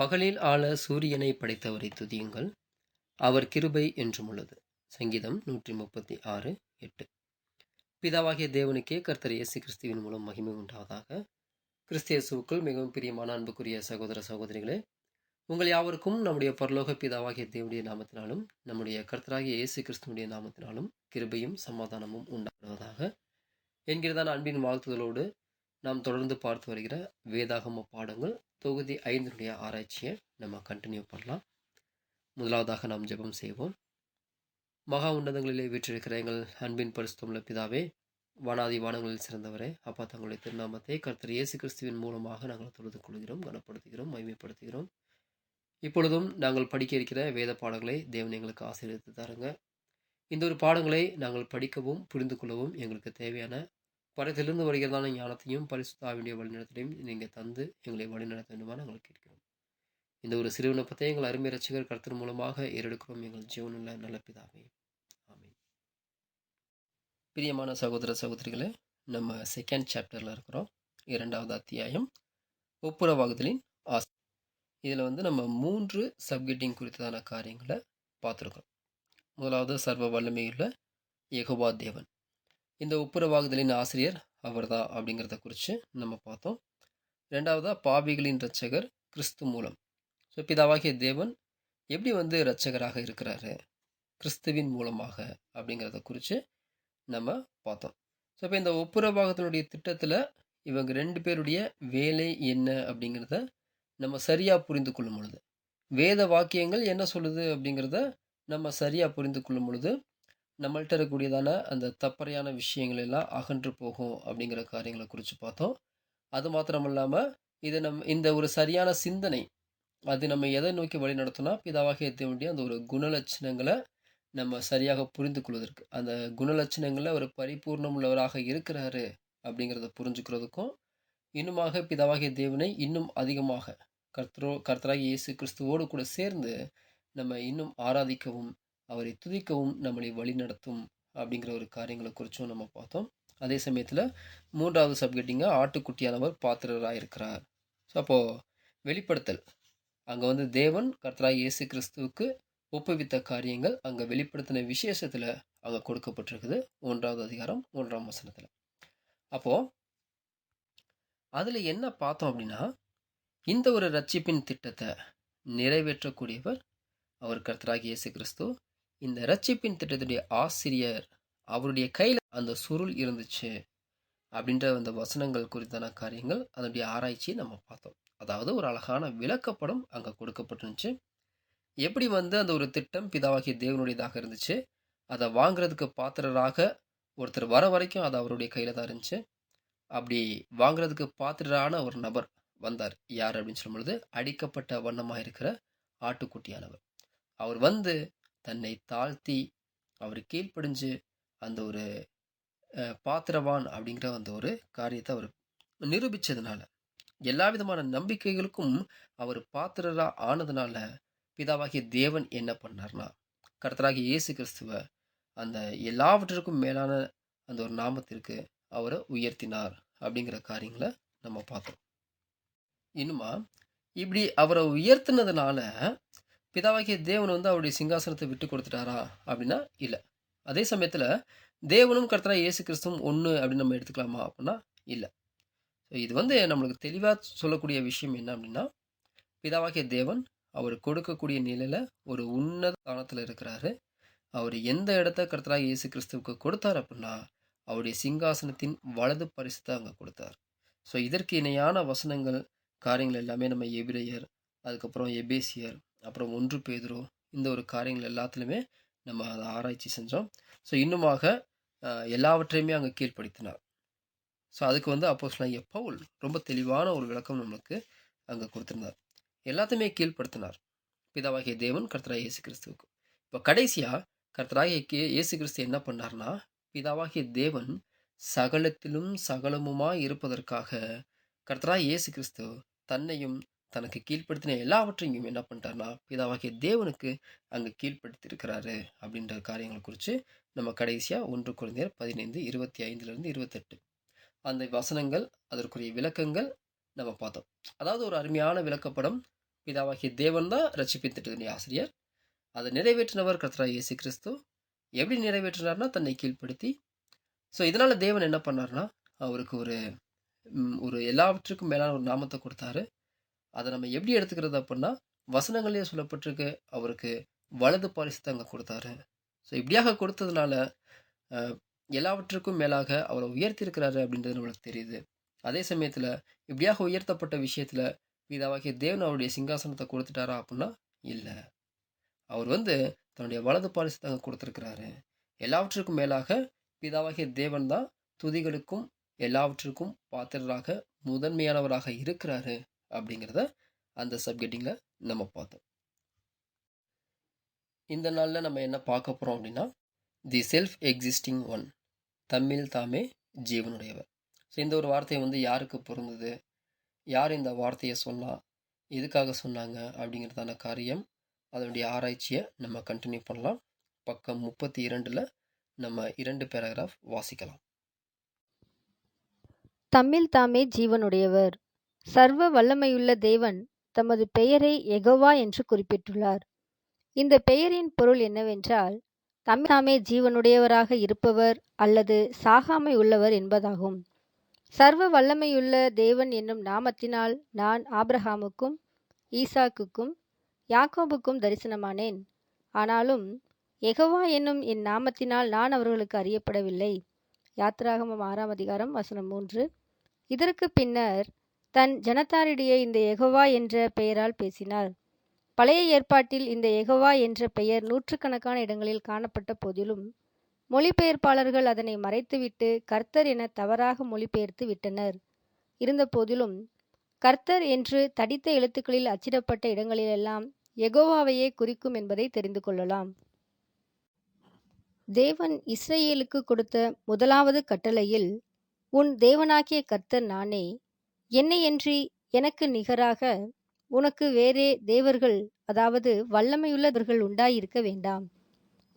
பகலில் ஆள சூரியனை படைத்தவரை துதியுங்கள், அவர் கிருபை என்றும் உள்ளது. சங்கீதம் 136:8. பிதாவாகிய தேவனுக்கே கர்த்தர் இயேசு கிறிஸ்துவின் மூலம் மகிமை உண்டாவதாக. கிறிஸ்து இயேசுவுக்குள் மிகவும் பிரியமான அன்புக்குரிய சகோதர சகோதரிகளே, உங்கள் யாவருக்கும் நம்முடைய பரலோக பிதாவாகிய தேவனுடைய நாமத்தினாலும் நம்முடைய கர்த்தராகிய இயேசு கிறிஸ்துவனுடைய நாமத்தினாலும் கிருபையும் சமாதானமும் உண்டாவதாக என்கிறதான அன்பின் வாழ்த்துதலோடு நாம் தொடர்ந்து பார்த்து வருகிற வேதாகம பாடங்கள் தொகுதி 5 ஆராய்ச்சியை நம்ம கண்டினியூ பண்ணலாம். முதலாவதாக நாம் ஜெபம் செய்வோம். மகா உன்னதங்களிலே வீற்றிருக்கிற எங்கள் அன்பின் பரிசுத்தமுள்ள பிதாவே, வானாதி வானங்களில் சிறந்தவரே, அப்பா, தங்களுடைய திருநாமத்தை கர்த்தர் இயேசு கிறிஸ்துவின் மூலமாக நாங்கள் தொழுது கொள்கிறோம், கனப்படுத்துகிறோம், மகிமைப்படுத்துகிறோம். இப்பொழுதும் நாங்கள் படிக்க இருக்கிற வேத பாடங்களை தேவன் எங்களுக்கு ஆசீர்வதித்து தாருங்க. இந்த ஒரு பாடங்களை நாங்கள் படிக்கவும் புரிந்து கொள்ளவும் எங்களுக்கு தேவையான பரத்திலிருந்து வருகிறதான ஞானத்தையும் பரிசுத்த ஆவியுடைய வழிநடத்தையும் நீங்கள் தந்து எங்களை வழிநடத்த வேண்டுமா நாங்கள் கேட்கிறோம். இந்த ஒரு சிறு விண்ணப்பத்தை எங்கள் அருமை ரட்சகர் கர்த்தர் மூலமாக ஏறெடுக்கிறோம் எங்கள் ஜீவனுள்ள நல்ல பிதாவே, ஆமென். பிரியமான சகோதர சகோதரிகளே, நம்ம செகண்ட் சாப்டரில் இருக்கிறோம். 2வது அத்தியாயம் ஒப்புரவாகுதலின் ஆசை. இதில் நம்ம 3 சப்கெட்டிங் குறித்ததான காரியங்களை பார்த்துருக்கோம். முதலாவது சர்வ வல்லமையுள்ள யெகோவா தேவன். இந்த ஒப்புரவாகுதலின் ஆசிரியர் அவர்தான் அப்படிங்கிறத குறித்து நம்ம பார்த்தோம். 2வதா பாவிகளின் இரட்சகர் கிறிஸ்து மூலம். ஸோ பிதாவாகிய தேவன் எப்படி இரட்சகராக இருக்கிறாரு கிறிஸ்துவின் மூலமாக அப்படிங்கிறத குறித்து நம்ம பார்த்தோம். ஸோ இப்போ இந்த ஒப்புரவாகுதலுடைய திட்டத்தில் இவங்க 2 பேருடைய வேலை என்ன அப்படிங்கிறத நம்ம சரியாக புரிந்து கொள்ளும் பொழுது, வேத வாக்கியங்கள் என்ன சொல்லுது அப்படிங்கிறத நம்ம சரியாக புரிந்து கொள்ளும் பொழுது நம்மள்கிட்ட இருக்கக்கூடியதான அந்த தப்பறையான விஷயங்கள் எல்லாம் அகன்று போகும் அப்படிங்கிற காரியங்களை குறித்து பார்த்தோம். அது மாத்திரம் இல்லாமல் இந்த ஒரு சரியான சிந்தனை அது நம்ம எதை நோக்கி வழி நடத்தோம்னா, பிதாவாகிய தேவனுடைய அந்த ஒரு குணலட்சணங்களை நம்ம சரியாக புரிந்து கொள்வதற்கு, அந்த குணலட்சணங்களில் ஒரு பரிபூர்ணம் உள்ளவராக இருக்கிறாரு அப்படிங்கிறத புரிஞ்சுக்கிறதுக்கும், இன்னுமாக பிதாவாகிய தேவனை இன்னும் அதிகமாக கர்த்தராகிய இயேசு கிறிஸ்துவோடு கூட சேர்ந்து நம்ம இன்னும் ஆராதிக்கவும் அவரை துதிக்கவும் நம்மளை வழி நடத்தும் அப்படிங்கிற ஒரு காரியங்களை குறித்தும் நம்ம பார்த்தோம். அதே சமயத்தில் 3வது சப்கெட்டிங்க ஆட்டுக்குட்டியானவர் பாத்திரராக இருக்கிறார். ஸோ அப்போது வெளிப்படுத்தல் அங்கே தேவன் கர்த்தராகிய இயேசு கிறிஸ்துவுக்கு ஒப்புவித்த காரியங்கள் அங்கே வெளிப்படுத்தின விசேஷத்தில் அங்கே கொடுக்கப்பட்டிருக்குது. 1வது அதிகாரம் 1ஆம் வசனத்தில். அப்போது அதில் என்ன பார்த்தோம் அப்படின்னா, இந்த ஒரு ரட்சிப்பின் திட்டத்தை நிறைவேற்றக்கூடியவர் அவர் கர்த்தராகிய இயேசு கிறிஸ்து. இந்த ரட்சிப்பின் திட்டத்துடைய ஆசிரியர் அவருடைய கையில் அந்த சுருள் இருந்துச்சு அப்படின்ற அந்த வசனங்கள் குறித்தான காரியங்கள் அதனுடைய ஆராய்ச்சியை நம்ம பார்த்தோம். அதாவது ஒரு அழகான விளக்கப்படம் அங்கே கொடுக்கப்பட்டிருந்துச்சு. எப்படி அந்த ஒரு திட்டம் பிதாவாகிய தேவனுடையதாக இருந்துச்சு, அதை வாங்குறதுக்கு பாத்திரராக ஒருத்தர் வர வரைக்கும் அது அவருடைய கையில் தான் இருந்துச்சு. அப்படி வாங்குறதுக்கு பாத்திரரான ஒரு நபர் வந்தார். யார் அப்படின்னு சொல்லும் பொழுது, அடிக்கப்பட்ட வண்ணமாக இருக்கிற ஆட்டுக்குட்டியானவர். அவர் தன்னை தாழ்த்தி அவர் கீழ்ப்படிஞ்சு அந்த ஒரு பாத்திரவான் அப்படிங்கிற அந்த ஒரு காரியத்தை அவர் நிரூபித்ததுனால, எல்லா விதமான நம்பிக்கைகளுக்கும் அவர் பாத்திரரா ஆனதுனால பிதாவாகிய தேவன் என்ன பண்ணார்னா, கர்த்தராகிய இயேசு கிறிஸ்துவ அந்த எல்லாவற்றிற்கும் மேலான அந்த ஒரு நாமத்திற்கு அவரை உயர்த்தினார் அப்படிங்கிற காரியங்களை நம்ம பார்த்தோம். இன்னுமா இப்படி அவரை உயர்த்தினதுனால பிதாவாகிய தேவன் அவருடைய சிங்காசனத்தை விட்டு கொடுத்துட்டாரா அப்படின்னா இல்லை. அதே சமயத்தில் தேவனும் கர்த்தராகிய இயேசு கிறிஸ்துவும் ஒன்று அப்படின்னு நம்ம எடுத்துக்கலாமா அப்படின்னா இல்லை. ஸோ இது நம்மளுக்கு தெளிவாக சொல்லக்கூடிய விஷயம் என்ன அப்படின்னா, பிதாவாகிய தேவன் அவர் கொடுக்கக்கூடிய நிலையில் ஒரு உன்னத ஸ்தானத்தில் இருக்கிறாரு. அவர் எந்த இடத்த கர்த்தராகிய இயேசு கிறிஸ்துவுக்கு கொடுத்தார் அப்படின்னா, அவருடைய சிங்காசனத்தின் வலது பரிசுத்தை அங்கே கொடுத்தார். ஸோ இதற்கு இணையான வசனங்கள் காரியங்கள் எல்லாமே நம்ம எபிரேயர், அதுக்கப்புறம் எபேசியர், அப்புறம் 1 பேதுரு, இந்த ஒரு காரியங்கள் எல்லாத்துலேயுமே நம்ம அதை ஆராய்ச்சி செஞ்சோம். ஸோ இன்னுமாக எல்லாவற்றையுமே அங்கே கீழ்ப்படுத்தினார். ஸோ அதுக்கு அப்போஸ்தலனாகிய பவுல் ரொம்ப தெளிவான ஒரு விளக்கம் நம்மளுக்கு அங்கே கொடுத்துருந்தார். எல்லாத்தையுமே கீழ்ப்படுத்தினார் பிதாவாகிய தேவன் கர்த்தராகிய இயேசு கிறிஸ்துவுக்கு. இப்போ கடைசியாக கர்த்தராகிய இயேசு கிறிஸ்து என்ன பண்ணார்னா, பிதாவாகிய தேவன் சகலத்திலும் சகலமுமாய் இருப்பதற்காக கர்த்தராகிய இயேசு கிறிஸ்து தன்னையும் தனக்கு கீழ்ப்படுத்தின எல்லாவற்றையும் என்ன பண்ணிட்டார்னா, பிதாவாகிய தேவனுக்கு அங்கே கீழ்ப்படுத்தியிருக்கிறாரு அப்படின்ற காரியங்களை குறித்து நம்ம கடைசியாக 1 கொரிந்தியர் 15:25-28 அந்த வசனங்கள் அதற்குரிய விளக்கங்கள் நம்ம பார்த்தோம். அதாவது ஒரு அருமையான விளக்கப்படம் பிதாவாகிய தேவன் தான் ரட்சிப்பின் திட்டத்தினுடைய ஆசிரியர். அதை நிறைவேற்றினவர் கர்த்தராகிய இயேசு கிறிஸ்து. எப்படி நிறைவேற்றினார்னா தன்னை கீழ்ப்படுத்தி. ஸோ இதனால தேவன் என்ன பண்ணார்னா அவருக்கு ஒரு எல்லாவற்றுக்கும் மேலான ஒரு நாமத்தை கொடுத்தாரு. அதை நம்ம எப்படி எடுத்துக்கிறது அப்படின்னா வசனங்களே சொல்லப்பட்டிருக்கு, அவருக்கு வலது பாரிசத்தை அங்கே கொடுத்தாரு. ஸோ இப்படியாக கொடுத்ததுனால எல்லாவற்றுக்கும் மேலாக அவரை உயர்த்தியிருக்கிறாரு அப்படின்றது நம்மளுக்கு தெரியுது. அதே சமயத்தில் இப்படியாக உயர்த்தப்பட்ட விஷயத்தில் பிதாவாகிய தேவன் அவருடைய சிங்காசனத்தை கொடுத்துட்டாரா அப்படின்னா இல்லை. அவர் தன்னுடைய வலது பாரிசத்தை அங்கே கொடுத்துருக்கிறாரு. எல்லாவற்றுக்கும் மேலாக பிதாவாகிய தேவன் தான் துதிகளுக்கும் எல்லாவற்றுக்கும் பாத்திரராக முதன்மையானவராக இருக்கிறாரு அப்படிங்கிறத அந்த சப்கெட்டிங்கில் நம்ம பார்த்தோம். இந்த நாளில் நம்ம என்ன பார்க்க போகிறோம் அப்படின்னா தி செல்ஃப் எக்ஸிஸ்டிங் ஒன், தம்மில் தாமே ஜீவனுடையவர். ஸோ இந்த ஒரு வார்த்தை யாருக்கு பொருந்தது, யார் இந்த வார்த்தையை சொன்னா, எதுக்காக சொன்னாங்க அப்படிங்கிறதான காரியம், அதனுடைய ஆராய்ச்சியை நம்ம கண்டினியூ பண்ணலாம். பக்கம் 32 நம்ம 2 பேராகிராஃப் வாசிக்கலாம். தம்மில் தாமே ஜீவனுடையவர். சர்வ வல்லமையுள்ள தேவன் தமது பெயரை யெகோவா என்று குறிப்பிட்டுள்ளார். இந்த பெயரின் பொருள் என்னவென்றால் தம்மில் தாமே ஜீவனுடையவராக இருப்பவர் அல்லது சாகாமை உள்ளவர் என்பதாகும். சர்வ வல்லமையுள்ள தேவன் என்னும் நாமத்தினால் நான் ஆபிரகாமுக்கும் ஈசாக்குக்கும் யாக்கோபுக்கும் தரிசனமானேன். ஆனாலும் யெகோவா என்னும் என் நாமத்தினால் நான் அவர்களுக்கு அறியப்படவில்லை. யாத்திராகமம் 6ஆம் அதிகாரம் வசனம் 3. இதற்கு பின்னர் தன் ஜனத்தாரிடையே இந்த யெகோவா என்ற பெயரால் பேசினார். பழைய ஏற்பாட்டில் இந்த யெகோவா என்ற பெயர் நூற்றுக்கணக்கான இடங்களில் காணப்பட்ட போதிலும் மொழிபெயர்ப்பாளர்கள் அதனை மறைத்துவிட்டு கர்த்தர் என தவறாக மொழிபெயர்த்து விட்டனர். இருந்த போதிலும் கர்த்தர் என்று தடித்த எழுத்துக்களில் அச்சிடப்பட்ட இடங்களிலெல்லாம் யெகோவாவையே குறிக்கும் என்பதை தெரிந்து கொள்ளலாம். தேவன் இஸ்ரவேலுக்கு கொடுத்த முதலாவது கட்டளையில் உன் தேவனாகிய கர்த்தர் நானே, என்னையன்றி எனக்கு நிகராக உனக்கு வேறே தேவர்கள், அதாவது வல்லமையுள்ளவர்கள் உண்டாயிருக்க வேண்டாம்.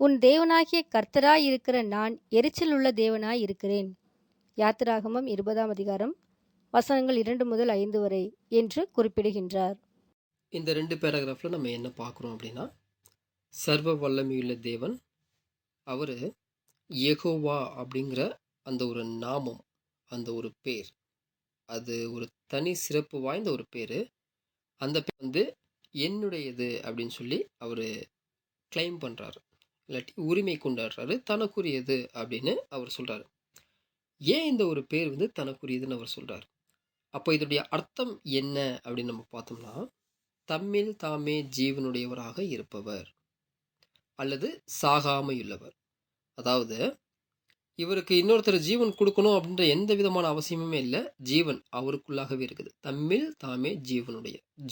உன் தேவனாகிய கர்த்தராயிருக்கிற நான் எரிச்சலுள்ள தேவனாய் இருக்கிறேன். யாத்திராகமம் 20ஆம் அதிகாரம் வசனங்கள் 2 முதல் 5 வரை என்று குறிப்பிடுகின்றார். இந்த 2 பேராகிராஃபில் நம்ம என்ன பார்க்குறோம் அப்படின்னா, சர்வ வல்லமையுள்ள தேவன் அவர் யெகோவா அப்படிங்கிற அந்த ஒரு நாமம், அந்த ஒரு பேர், அது ஒரு தனி சிறப்பு வாய்ந்த ஒரு பேர். அந்த பேர் என்னுடையது அப்படின்னு சொல்லி அவர் கிளைம் பண்ணுறாரு, இல்லாட்டி உரிமை கொண்டாடுறாரு, தனக்குரியது அப்படின்னு அவர் சொல்கிறாரு. ஏன் இந்த ஒரு பேர் தனக்குரியதுன்னு அவர் சொல்கிறார்? அப்போ இதனுடைய அர்த்தம் என்ன அப்படின்னு நம்ம பார்த்தோம்னா, தம்மில் தாமே ஜீவனுடையவராக இருப்பவர் அல்லது சாகாமையுள்ளவர். அதாவது இவருக்கு இன்னொருத்தர் ஜீவன் கொடுக்கணும் அப்படின்ற எந்த விதமான அவசியமுமே இல்லை. ஜீவன் அவருக்குள்ளாகவே இருக்குது. தம்மில் தாமே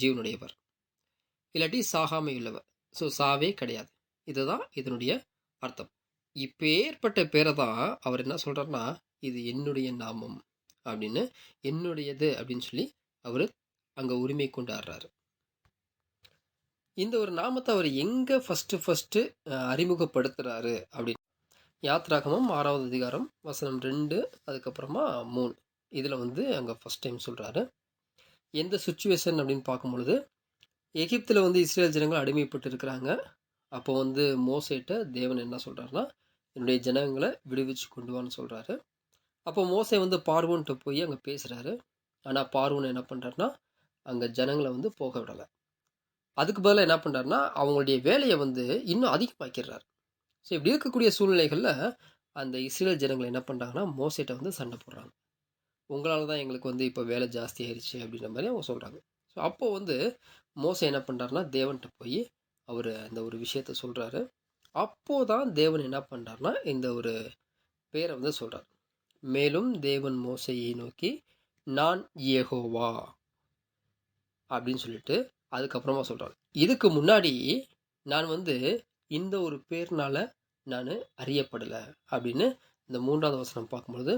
ஜீவனுடையவர் இல்லாட்டி சாகாமையுள்ளவர். ஸோ சாவே கிடையாது. இதுதான் இதனுடைய அர்த்தம். இப்பேற்பட்ட பேரை தான் அவர் என்ன சொல்கிறாருன்னா, இது என்னுடைய நாமம் அப்படின்னு, என்னுடையது அப்படின்னு சொல்லி அவர் அங்கே உரிமை கொண்டாடுறாரு. இந்த ஒரு நாமத்தை அவர் எங்கே ஃபஸ்ட்டு அறிமுகப்படுத்துகிறாரு அப்படின்னு யாத்ராகமம் 6ஆவது அதிகாரம் வசனம் 2 அதுக்கப்புறமா 3 இதில் அங்கே ஃபஸ்ட் டைம் சொல்கிறாரு. எந்த சுச்சுவேஷன் அப்படின்னு பார்க்கும்பொழுது, எகிப்தில் இஸ்ரேல் ஜனங்கள் அடிமைப்பட்டு இருக்கிறாங்க. அப்போ மோசேட்ட தேவன் என்ன சொல்கிறாருன்னா, என்னுடைய ஜனங்களை விடுவிச்சு கொண்டு வான்னு சொல்கிறாரு. அப்போ மோசே பார்வோன்ட்ட போய் அங்கே பேசுகிறாரு. ஆனால் பார்வோன் என்ன பண்ணுறாருன்னா, அங்கே ஜனங்களை போக விடலை. அதுக்கு பதிலாக என்ன பண்ணுறாருன்னா, அவங்களுடைய வேலையை இன்னும் அதிகமாக்கிடுறாரு. ஸோ இப்படி இருக்கக்கூடிய சூழ்நிலைகளில் அந்த இஸ்ரேல் ஜனங்கள் என்ன பண்ணுறாங்கன்னா, மோசேட்ட சண்டை போடுறாங்க. உங்களால் தான் எங்களுக்கு இப்போ வேலை ஜாஸ்தி ஆயிடுச்சு அப்படின்ற மாதிரி அவங்க சொல்கிறாங்க. ஸோ அப்போது மோசே என்ன பண்ணுறாருன்னா, தேவன்கிட்ட போய் அவர் அந்த ஒரு விஷயத்த சொல்கிறாரு. அப்போது தான் தேவன் என்ன பண்ணுறாருன்னா, இந்த ஒரு பேரை சொல்கிறார். மேலும் தேவன் மோசையை நோக்கி, நான் யெகோவா அப்படின்னு சொல்லிட்டு அதுக்கப்புறமா சொல்கிறார். இதுக்கு முன்னாடி நான் இந்த ஒரு பேர்னால நான் அறியப்படலை அப்படின்னு இந்த 3ஆவது வசனம் பார்க்கும்பொழுது,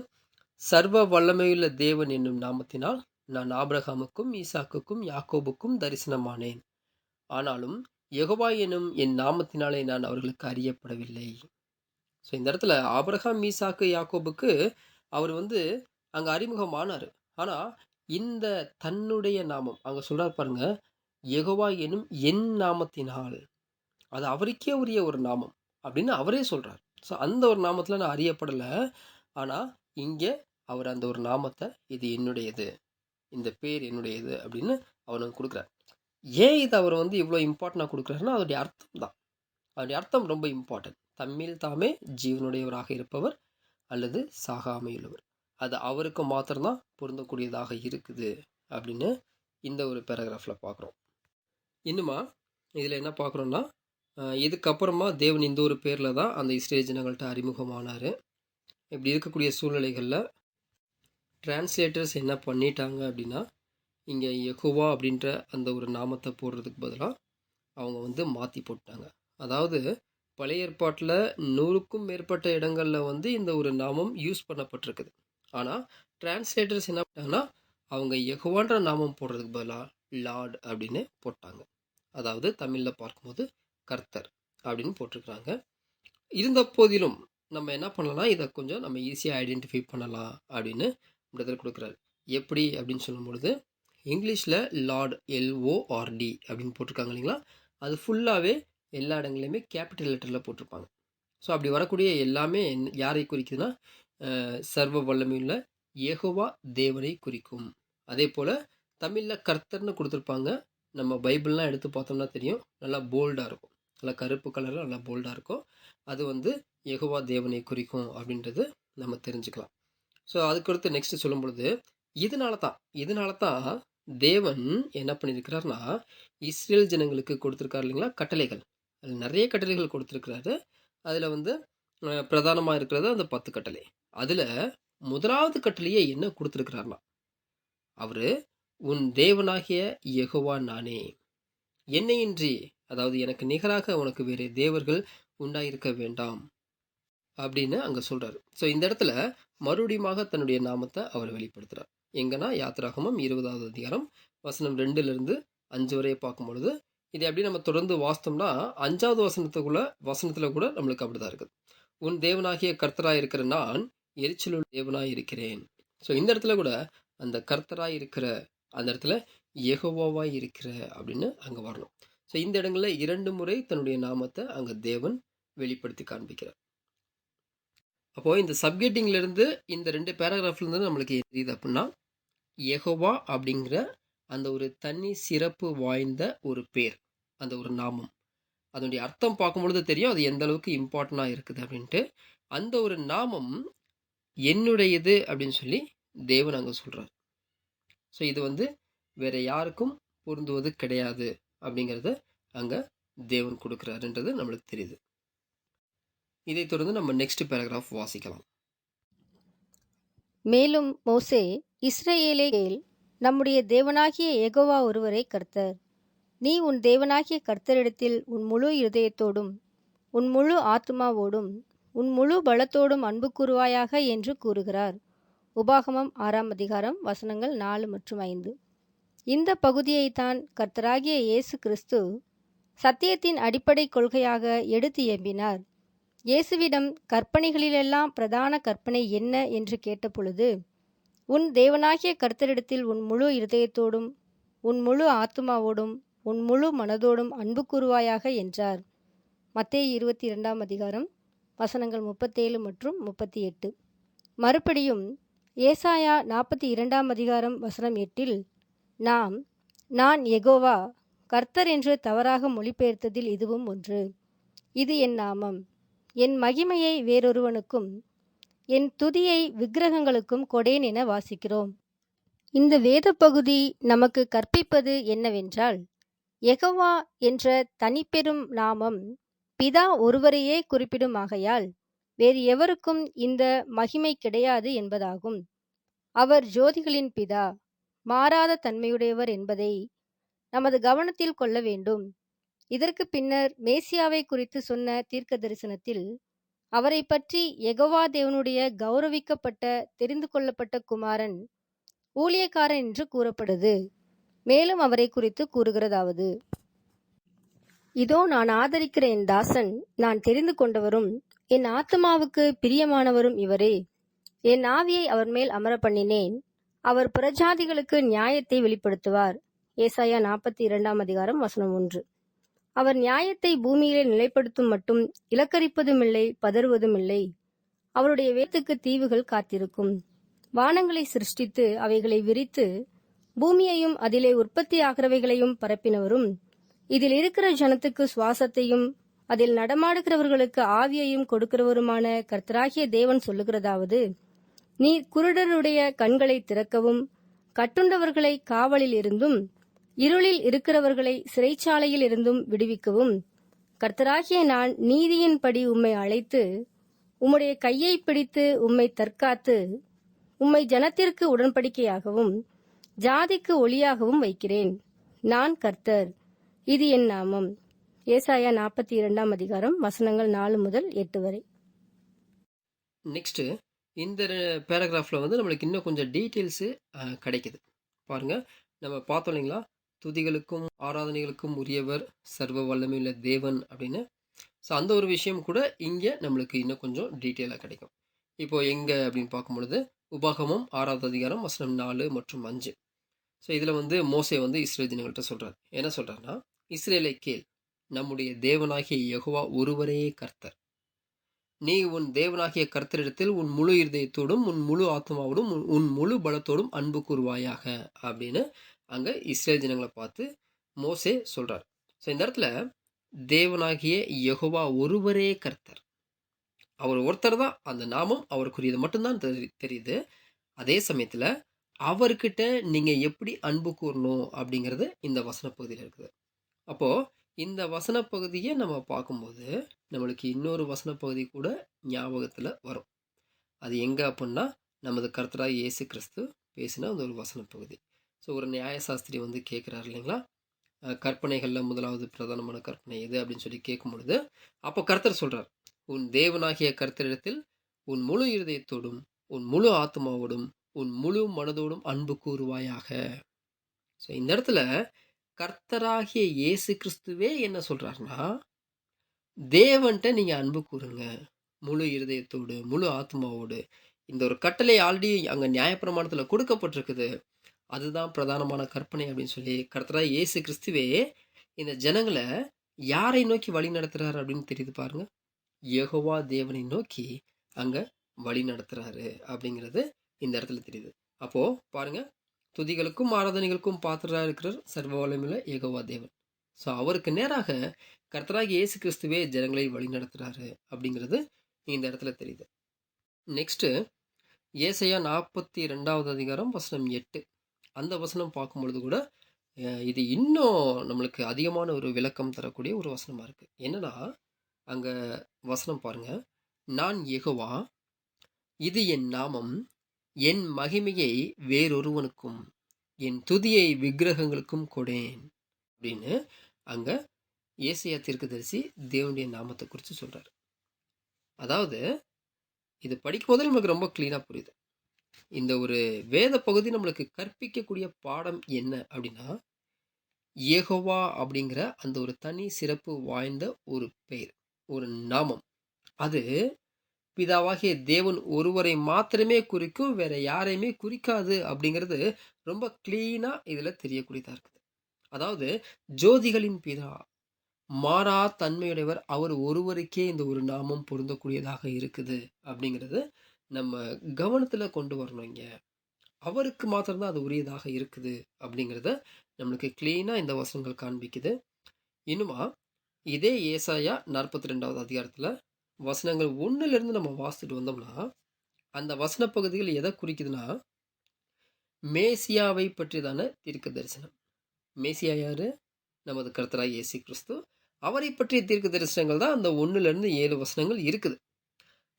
சர்வ வல்லமையுள்ள தேவன் என்னும் நாமத்தினால் நான் ஆபிரகாமுக்கும் ஈசாக்குக்கும் யாக்கோபுக்கும் தரிசனமானேன். ஆனாலும் யெகோவா என்னும் என் நாமத்தினாலே நான் அவர்களுக்கு அறியப்படவில்லை. ஸோ இந்த இடத்துல ஆபிரகாம், ஈசாக்கு, யாக்கோபுக்கு அவர் அங்கே அறிமுகமானார். ஆனால் இந்த தன்னுடைய நாமம் அங்கே சொல்கிறார் பாருங்க, யெகோவா எனும் என் நாமத்தினால். அது அவருக்கே உரிய ஒரு நாமம் அப்படின்னு அவரே சொல்றார். ஸோ அந்த ஒரு நாமத்தில் நான் அறியப்படலை. ஆனால் இங்கே அவர் அந்த ஒரு நாமத்தை, இது என்னுடையது, இந்த பேர் என்னுடையது அப்படின்னு அவனுக்கு கொடுக்குறார். ஏன் இது அவர் வந்து இவ்வளோ இம்பார்ட்டண்டாக கொடுக்குறாருன்னா அதோடைய அர்த்தம் தான். அதோடைய அர்த்தம் ரொம்ப இம்பார்ட்டன்ட். தம்மில் தாமே ஜீவனுடையவராக இருப்பவர் அல்லது சாகாமையுள்ளவர், அது அவருக்கு மாத்திரம்தான் பொருந்தக்கூடியதாக இருக்குது அப்படின்னு இந்த ஒரு பேராகிராஃபில் பார்க்குறோம். இன்னுமா இதில் என்ன பார்க்குறோன்னா, இதுக்கப்புறமா தேவன் இந்த ஒரு பேரில் தான் அந்த இஸ்ரேல் ஜனங்கள்கிட்ட அறிமுகமானார். இப்படி இருக்கக்கூடிய சூழ்நிலைகளில் டிரான்ஸ்லேட்டர்ஸ் என்ன பண்ணிட்டாங்க அப்படின்னா, இங்கே யெகோவா அப்படின்ற அந்த ஒரு நாமத்தை போடுறதுக்கு பதிலாக அவங்க வந்து மாற்றி போட்டாங்க. அதாவது பழைய ஏற்பாட்டில் 100க்கும் மேற்பட்ட இடங்களில் வந்து இந்த ஒரு நாமம் யூஸ் பண்ணப்பட்டிருக்குது. ஆனால் டிரான்ஸ்லேட்டர்ஸ் என்ன பண்ணாங்கன்னா, அவங்க யெகோவான்ற நாமம் போடுறதுக்கு பதிலாக லார்ட் அப்படின்னு போட்டாங்க. அதாவது தமிழில் பார்க்கும்போது கர்த்தர் அப்படின்னு போட்டிருக்கிறாங்க. இருந்த போதிலும் நம்ம என்ன பண்ணலாம், இதை கொஞ்சம் நம்ம ஈஸியாக ஐடென்டிஃபை பண்ணலாம் அப்படின்னு இடத்துல கொடுக்குறாரு. எப்படி அப்படின்னு சொல்லும் பொழுது, இங்கிலீஷில் லார்ட் LORD அப்படின்னு போட்டிருக்காங்க இல்லைங்களா, அது ஃபுல்லாகவே எல்லா இடங்களையுமே கேபிட்டல் லெட்டரில் போட்டிருப்பாங்க. ஸோ அப்படி வரக்கூடிய எல்லாமே யாரை குறிக்குதுன்னா, சர்வ வல்லமையுள்ள யெகோவா தேவனை குறிக்கும். அதே போல் தமிழில் கர்த்தர்னு கொடுத்துருப்பாங்க. நம்ம பைபிள்லாம் எடுத்து பார்த்தோம்னா தெரியும், நல்லா போல்டாக இருக்கும், நல்லா கருப்பு கலரில் நல்லா போல்டாக இருக்கும். அது வந்து யெகோவா தேவனை குறிக்கும் அப்படின்றது நம்ம தெரிஞ்சுக்கலாம். ஸோ அதுக்கடுத்து நெக்ஸ்ட் சொல்லும் பொழுது, இதனால தான் தேவன் என்ன பண்ணியிருக்கிறார்னா, இஸ்ரேல் ஜனங்களுக்கு கொடுத்துருக்காரு இல்லைங்களா கட்டளைகள். அதில் நிறைய கட்டளைகள் கொடுத்துருக்கிறாரு. அதில் வந்து பிரதானமாக இருக்கிறது அந்த 10 கட்டளை. அதில் முதலாவது கட்டளையை என்ன கொடுத்துருக்கிறார்னா, அவர் உன் தேவனாகிய யெகோவா நானே, என்னையின்றி, அதாவது எனக்கு நிகராக உனக்கு வேறு தேவர்கள் உண்டாயிருக்க வேண்டாம் அப்படின்னு அங்கே சொல்கிறார். ஸோ இந்த இடத்துல மறுபடியுமாக தன்னுடைய நாமத்தை அவர் வெளிப்படுத்துகிறார். எங்கன்னா யாத்திராகமம் 20வது அதிகாரம் வசனம் 2லிருந்து 5 வரையை பார்க்கும் பொழுது, இதை அப்படி நம்ம தொடர்ந்து வாசித்தோம்னா 5வது வசனத்தில் கூட நம்மளுக்கு அப்படிதான் இருக்குது. உன் தேவனாகிய கர்த்தராய் இருக்கிற நான் எரிச்சலுள்ள தேவனாய் இருக்கிறேன். ஸோ இந்த இடத்துல கூட அந்த கர்த்தராய் இருக்கிற அந்த இடத்துல யெகோவாவாய் இருக்கிற அப்படின்னு அங்கே வரணும். ஸோ இந்த இடங்களில் 2 முறை தன்னுடைய நாமத்தை அங்கே தேவன் வெளிப்படுத்தி காண்பிக்கிறார். அப்போது இந்த சப்கெட்டிங்லேருந்து இந்த 2 பேராகிராஃப்லேருந்து நம்மளுக்கு தெரியுது அப்படின்னா, யெகோவா அப்படிங்கிற அந்த ஒரு தனி சிறப்பு வாய்ந்த ஒரு பேர், அந்த ஒரு நாமம், அதனுடைய அர்த்தம் பார்க்கும்பொழுது தெரியும் அது எந்த அளவுக்கு இம்பார்ட்டண்டாக இருக்குது அப்படின்ட்டு. அந்த ஒரு நாமம் என்னுடையது அப்படின்னு சொல்லி தேவன் அங்கே சொல்கிறார். ஸோ இது வந்து வேற யாருக்கும் பொருந்துவது கிடையாது அப்படிங்கிறத அங்கே தேவன் கொடுக்குறாருன்றது நம்மளுக்கு தெரியுது. இதை தொடர்ந்து நம்ம நெக்ஸ்ட் பேராகிராஃப் வாசிக்கலாம். மேலும் மோசே, இஸ்ரவேலே கேள், நம்முடைய தேவனாகிய யெகோவா ஒருவரே கர்த்தர். நீ உன் தேவனாகிய கர்த்தரிடத்தில் உன் முழு இருதயத்தோடும் உன் முழு ஆத்துமாவோடும் உன் முழு பலத்தோடும் அன்பு கூறுவாயாக என்று கூறுகிறார். உபாகமம் 6ஆம் அதிகாரம் வசனங்கள் 4 மற்றும் 5. இந்த பகுதியைத்தான் கர்த்தராகிய இயேசு கிறிஸ்து சத்தியத்தின் அடிப்படை கொள்கையாக எடுத்து எம்பினார். இயேசுவிடம் கற்பனைகளிலெல்லாம் பிரதான கற்பனை என்ன என்று கேட்டபொழுது, உன் தேவனாகிய கர்த்தரிடத்தில் உன் முழு இருதயத்தோடும் உன் முழு ஆத்துமாவோடும் உன் முழு மனதோடும் அன்பு கூறுவாயாக என்றார். மத்தேயு 22ஆம் அதிகாரம் வசனங்கள் 37 மற்றும் 38. மறுபடியும் ஏசாயா 42ஆம் அதிகாரம் வசனம் 8இல் நான் யெகோவா கர்த்தர் என்று தவறாக மொழிபெயர்த்ததில் இதுவும் ஒன்று. இது என் நாமம், என் மகிமையை வேறொருவனுக்கும் என் துதியை விக்கிரகங்களுக்கும் கொடேன் என வாசிக்கிறோம். இந்த வேத பகுதி நமக்கு கற்பிப்பது என்னவென்றால், யெகோவா என்ற தனிப்பெரும் நாமம் பிதா ஒருவரையே குறிப்பிடுமாகையால் வேறு எவருக்கும் இந்த மகிமை கிடையாது என்பதாகும். அவர் ஜோதிகளின் பிதா, மாறாத தன்மையுடையவர் என்பதை நமது கவனத்தில் கொள்ள வேண்டும். இதற்கு பின்னர் மேசியாவை குறித்து சொன்ன தீர்க்க தரிசனத்தில் அவரை பற்றி யெகோவா தேவனுடைய கௌரவிக்கப்பட்ட தெரிந்து கொள்ளப்பட்ட குமாரன், ஊழியக்காரன் என்று கூறப்படுது. மேலும் அவரை குறித்து கூறுகிறதாவது, இதோ நான் ஆதரிக்கிற என் தாசன், நான் தெரிந்து கொண்டவரும் என் ஆத்மாவுக்கு பிரியமானவரும் இவரே. என் ஆவியை அவர் மேல் அமர பண்ணினேன். அவர் புறஜாதிகளுக்கு நியாயத்தை வெளிப்படுத்துவார். ஏசாயா 42 அதிகாரம் வசனம் 1. அவர் நியாயத்தை பூமியிலே நிலைப்படுத்தும் மட்டும் இலக்கரிப்பதுமில்லை, பதறுவதுமில்லை. அவருடைய வேத்துக்கு தீவுகள் காத்திருக்கும். வானங்களை சிருஷ்டித்து அவைகளை விரித்து பூமியையும் அதிலே உற்பத்தி ஆகிறவைகளையும் பரப்பினவரும், இதில் இருக்கிற ஜனத்துக்கு சுவாசத்தையும் அதில் நடமாடுகிறவர்களுக்கு ஆவியையும் கொடுக்கிறவருமான கர்த்தராகிய தேவன் சொல்லுகிறதாவது: நீர் குருடருடைய கண்களை திறக்கவும், கட்டுண்டவர்களை காவலில் இருந்தும், இருளில் இருக்கிறவர்களை சிறைச்சாலையில் இருந்தும் விடுவிக்கவும், கர்த்தராகிய நான் நீதியின்படி உம்மை அழைத்து, உம்முடைய கையை பிடித்து உம்மை தற்காத்து, உம்மை ஜனத்திற்கு உடன்படிக்கையாகவும் ஜாதிக்கு ஒளியாகவும் வைக்கிறேன். நான் கர்த்தர், இது என் நாமம். ஏசாயா 42 அதிகாரம் வசனங்கள் 4 முதல் 8 வரை. நெக்ஸ்ட் இந்த பேராகிராஃபில் வந்து நம்மளுக்கு இன்னும் கொஞ்சம் டீட்டெயில்ஸு கிடைக்குது. பாருங்க, நம்ம பார்த்தோம் இல்லைங்களா, துதிகளுக்கும் ஆராதனைகளுக்கும் உரியவர் சர்வ வல்லமையுள்ள தேவன் அப்படின்னு. ஸோ அந்த ஒரு விஷயம் கூட இங்கே நம்மளுக்கு இன்னும் கொஞ்சம் டீட்டெயிலாக கிடைக்கும். இப்போ எங்கே அப்படின்னு பார்க்கும்பொழுது உபாகமம் 6வது அதிகாரம் வசனம் 4 மற்றும் 5. ஸோ இதில் வந்து மோசே வந்து இஸ்ரேல் ஜனங்கள்கிட்ட சொல்கிறார். என்ன சொல்கிறாருன்னா, இஸ்ரேலை கேள், நம்முடைய தேவனாகிய யெகோவா ஒருவரே கர்த்தர். நீ உன் தேவனாகிய கர்த்தரிடத்தில் உன் முழு இருதயத்தோடும் உன் முழு ஆத்மாவோடும் உன் முழு பலத்தோடும் அன்பு கூறுவாயாக அப்படின்னு அங்கே இஸ்ரேல் ஜனங்களை பார்த்து மோசே சொல்கிறார். ஸோ இந்த இடத்துல தேவனாகிய யெகோவா ஒருவரே கர்த்தர், அவர் ஒருத்தர் தான். அந்த நாமம் அவருக்குரியது மட்டும்தான் தெரியுது. அதே சமயத்தில் அவர்கிட்ட நீங்கள் எப்படி அன்பு கூறணும் அப்படிங்கிறது இந்த வசன பகுதியில் இருக்குது. அப்போது இந்த வசன பகுதியை நம்ம பார்க்கும்போது நம்மளுக்கு இன்னொரு வசன பகுதி கூட ஞாபகத்தில் வரும். அது எங்கே அப்படின்னா, நமது கர்த்தராகிய இயேசு கிறிஸ்து பேசின அந்த ஒரு வசன பகுதி. ஸோ ஒரு நியாயசாஸ்திரி வந்து கேட்குறாரு இல்லைங்களா, கற்பனைகளில் முதலாவது பிரதானமான கற்பனை எது அப்படின்னு சொல்லி கேட்கும் பொழுது அப்போ கர்த்தர் சொல்கிறார், உன் தேவனாகிய கர்த்தரிடத்தில் உன் முழு இருதயத்தோடும் உன் முழு ஆத்மாவோடும் உன் முழு மனதோடும் அன்பு கூறுவாயாக. ஸோ இந்த இடத்துல கர்த்தராகிய இயேசு கிறிஸ்துவே என்ன சொல்றாருன்னா, தேவன்கிட்ட நீங்க அன்பு கூறுங்க முழு இருதயத்தோடு முழு ஆத்மாவோடு. இந்த ஒரு கட்டளை ஆல்ரெடி அங்க நியாயப்பிரமாணத்துல கொடுக்கப்பட்டிருக்குது. அதுதான் பிரதானமான கற்பனை அப்படின்னு சொல்லி கர்த்தராகிய இயேசு கிறிஸ்துவே இந்த ஜனங்களை யாரை நோக்கி வழி நடத்துறாரு அப்படின்னு தெரியுது பாருங்க. யெகோவா தேவனை நோக்கி அங்க வழி நடத்துறாரு அப்படிங்கிறது இந்த இடத்துல தெரியுது. அப்போ பாருங்க, துதிகளுக்கும் ஆராதனைகளுக்கும் பாத்திரராக இருக்கிறார் சர்வ வல்லமையுள்ள யெகோவா தேவன். ஸோ அவருக்கு நேராக கர்த்தராகிய இயேசு கிறிஸ்துவே ஜனங்களை வழி நடத்துறாரு அப்படிங்கிறது இந்த இடத்துல தெரியுது. நெக்ஸ்ட் ஏசாயா 42வது அதிகாரம் வசனம் 8. அந்த வசனம் பார்க்கும்பொழுது கூட இது இன்னும் நம்மளுக்கு அதிகமான ஒரு விளக்கம் தரக்கூடிய ஒரு வசனமா இருக்கு. என்னன்னா, அங்க வசனம் பாருங்க, நான் யெகோவா, இது என் நாமம், என் மகிமையை வேறொருவனுக்கும் என் துதியை விக்கிரகங்களுக்கும் கொடேன் அப்படின்னு அங்க ஏசாயா தீர்க்கதரிசி தேவனுடைய நாமத்தை குறித்து சொல்றாரு. அதாவது இது படிக்கும் போது நம்மளுக்கு ரொம்ப கிளீனா புரியுது. இந்த ஒரு வேத பகுதி நம்மளுக்கு கற்பிக்கக்கூடிய பாடம் என்ன அப்படின்னா, யெகோவா அப்படிங்கிற அந்த ஒரு தனி சிறப்பு வாய்ந்த ஒரு பெயர், ஒரு நாமம், அது பிதாவாகிய தேவன் ஒருவரை மாத்திரமே குறிக்கும், வேற யாரையுமே குறிக்காது அப்படிங்கிறது ரொம்ப கிளீனா இதுல தெரியக்கூடியதா இருக்குது. அதாவது ஜோதிகளின் பிதா, மாறா தன்மையுடையவர், அவர் ஒருவருக்கே இந்த ஒரு நாமம் பொருந்தக்கூடியதாக இருக்குது அப்படிங்கிறது நம்ம கவனத்துல கொண்டு வரணும். இங்க அவருக்கு மாத்திரம்தான் அது உரியதாக இருக்குது அப்படிங்கிறத நம்மளுக்கு கிளீனா இந்த வசனங்கள் காண்பிக்குது. இன்னுமா இதே ஏசாயா 42வது அதிகாரத்துல வசனங்கள் 1லிருந்து நம்ம வாசிச்சுட்டு வந்தோம்னா, அந்த வசன பகுதிகள் எதை குறிக்குதுன்னா, மேசியாவை பற்றிதான தீர்க்க தரிசனம். மேசியா யாரு? நமது கர்த்தராகிய இயேசு கிறிஸ்து. அவரை பற்றிய தீர்க்க தரிசனங்கள் தான் அந்த 1லிருந்து 7 வசனங்கள் இருக்குது.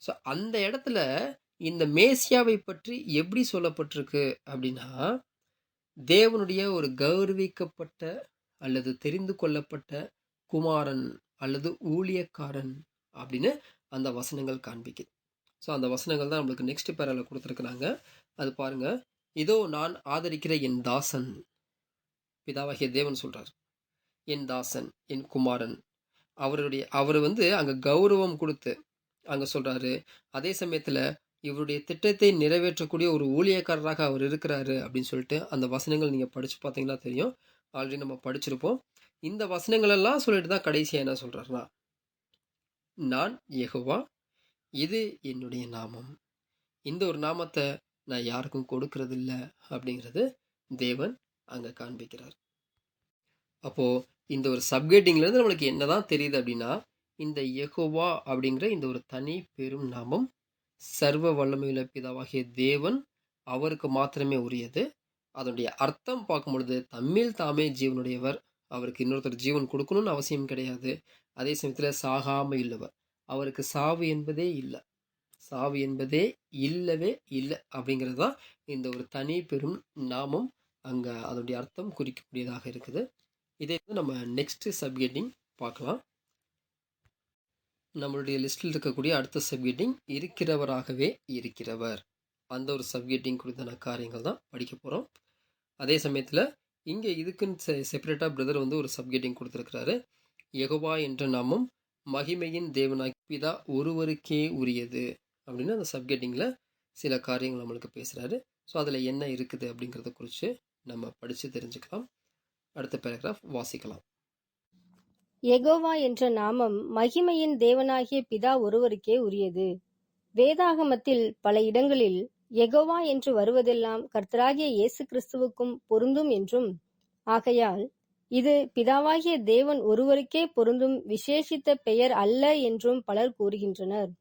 ஸோ அந்த இடத்துல இந்த மேசியாவை பற்றி எப்படி சொல்லப்பட்டிருக்கு அப்படின்னா, தேவனுடைய ஒரு கௌரவிக்கப்பட்ட அல்லது தெரிந்து கொள்ளப்பட்ட குமாரன் அல்லது ஊழியக்காரன் அப்படின்னு அந்த வசனங்கள் காண்பிக்குது. ஸோ அந்த வசனங்கள் தான் நம்மளுக்கு நெக்ஸ்ட் பேரால கொடுத்துருக்குறாங்க. அது பாருங்க, இதோ நான் ஆதரிக்கிற என் தாசன், பிதாவாகிய தேவன் சொல்றார், என் தாசன் என் குமாரன். அவர் வந்து அங்க கௌரவம் கொடுத்து அங்க சொல்றாரு. அதே சமயத்துல இவருடைய திட்டத்தை நிறைவேற்றக்கூடிய ஒரு ஊழியக்காரராக அவர் இருக்கிறாரு அப்படின்னு சொல்லிட்டு அந்த வசனங்கள் நீங்க படிச்சு பார்த்தீங்கன்னா தெரியும். ஆல்ரெடி நம்ம படிச்சிருப்போம். இந்த வசனங்கள் எல்லாம் சொல்லிட்டு தான் கடைசியா என்ன சொல்றாருன்னா, நான் யெகோவா, இது என்னுடைய நாமம். இந்த ஒரு நாமத்த நான் யாருக்கும் கொடுக்கறதில்ல அப்படிங்கிறது தேவன் அங்க காண்பிக்கிறார். அப்போ இந்த ஒரு சப்ஹெட்டிங்ல இருந்து நம்மளுக்கு என்னதான் தெரியுது அப்படின்னா, இந்த யெகோவா அப்படிங்கிற இந்த ஒரு தனி பெரும் நாமம் சர்வ வல்லமையுள்ள பிதாவாகிய தேவன் அவருக்கு மாத்திரமே உரியது. அதனுடைய அர்த்தம் பார்க்கும் பொழுது தம்மில் தாமே ஜீவனுடையவர். அவருக்கு இன்னொருத்தர் ஜீவன் கொடுக்கணும்னு அவசியம் கிடையாது. அதே சமயத்துல சாகாம இல்லவர். அவருக்கு சாவு என்பதே இல்லை. சாவு என்பதே இல்லவே இல்லை அப்படிங்கிறது தான் இந்த ஒரு தனி பெரும் நாமம் அங்க அதனுடைய அர்த்தம் குறிக்கக்கூடியதாக இருக்குது. இதை வந்து நம்ம நெக்ஸ்ட் சப்ஹெட்டிங் பார்க்கலாம். நம்மளுடைய லிஸ்டில் இருக்கக்கூடிய அடுத்த சப்ஹெட்டிங் இருக்கிறவராகவே இருக்கிறவர். அந்த ஒரு சப்ஹெட்டிங் குறித்தான காரியங்கள் தான் படிக்க போகிறோம். அதே சமயத்தில் இங்கே இதுக்குன்னு செப்பரேட்டாக பிரதர் வந்து ஒரு சப்ஹெட்டிங் கொடுத்துருக்கிறாரு. யெகோவா என்ற நாமம் மகிமையின் தேவனாகிய பிதா ஒருவருக்கே உரியது அப்படின்னு அந்த சப்ஹெட்டிங்கில் சில காரியங்கள் நம்மளுக்கு பேசுகிறாரு. ஸோ அதில் என்ன இருக்குது அப்படிங்கிறத குறித்து நம்ம படித்து தெரிஞ்சுக்கலாம். அடுத்த பேராகிராஃப் வாசிக்கலாம். யெகோவா என்ற நாமம் மகிமையின் தேவனாகிய பிதா ஒருவருக்கே உரியது. வேதாகமத்தில் பல இடங்களில் யெகோவா என்று வருவதெல்லாம் கர்த்தராகிய இயேசு கிறிஸ்துவுக்கும் பொருந்தும் என்றும், ஆகையால் இது பிதாவாகிய தேவன் ஒருவருக்கே பொருந்தும் விசேஷித்த பெயர் அல்ல என்றும் பலர் கூறுகின்றனர்.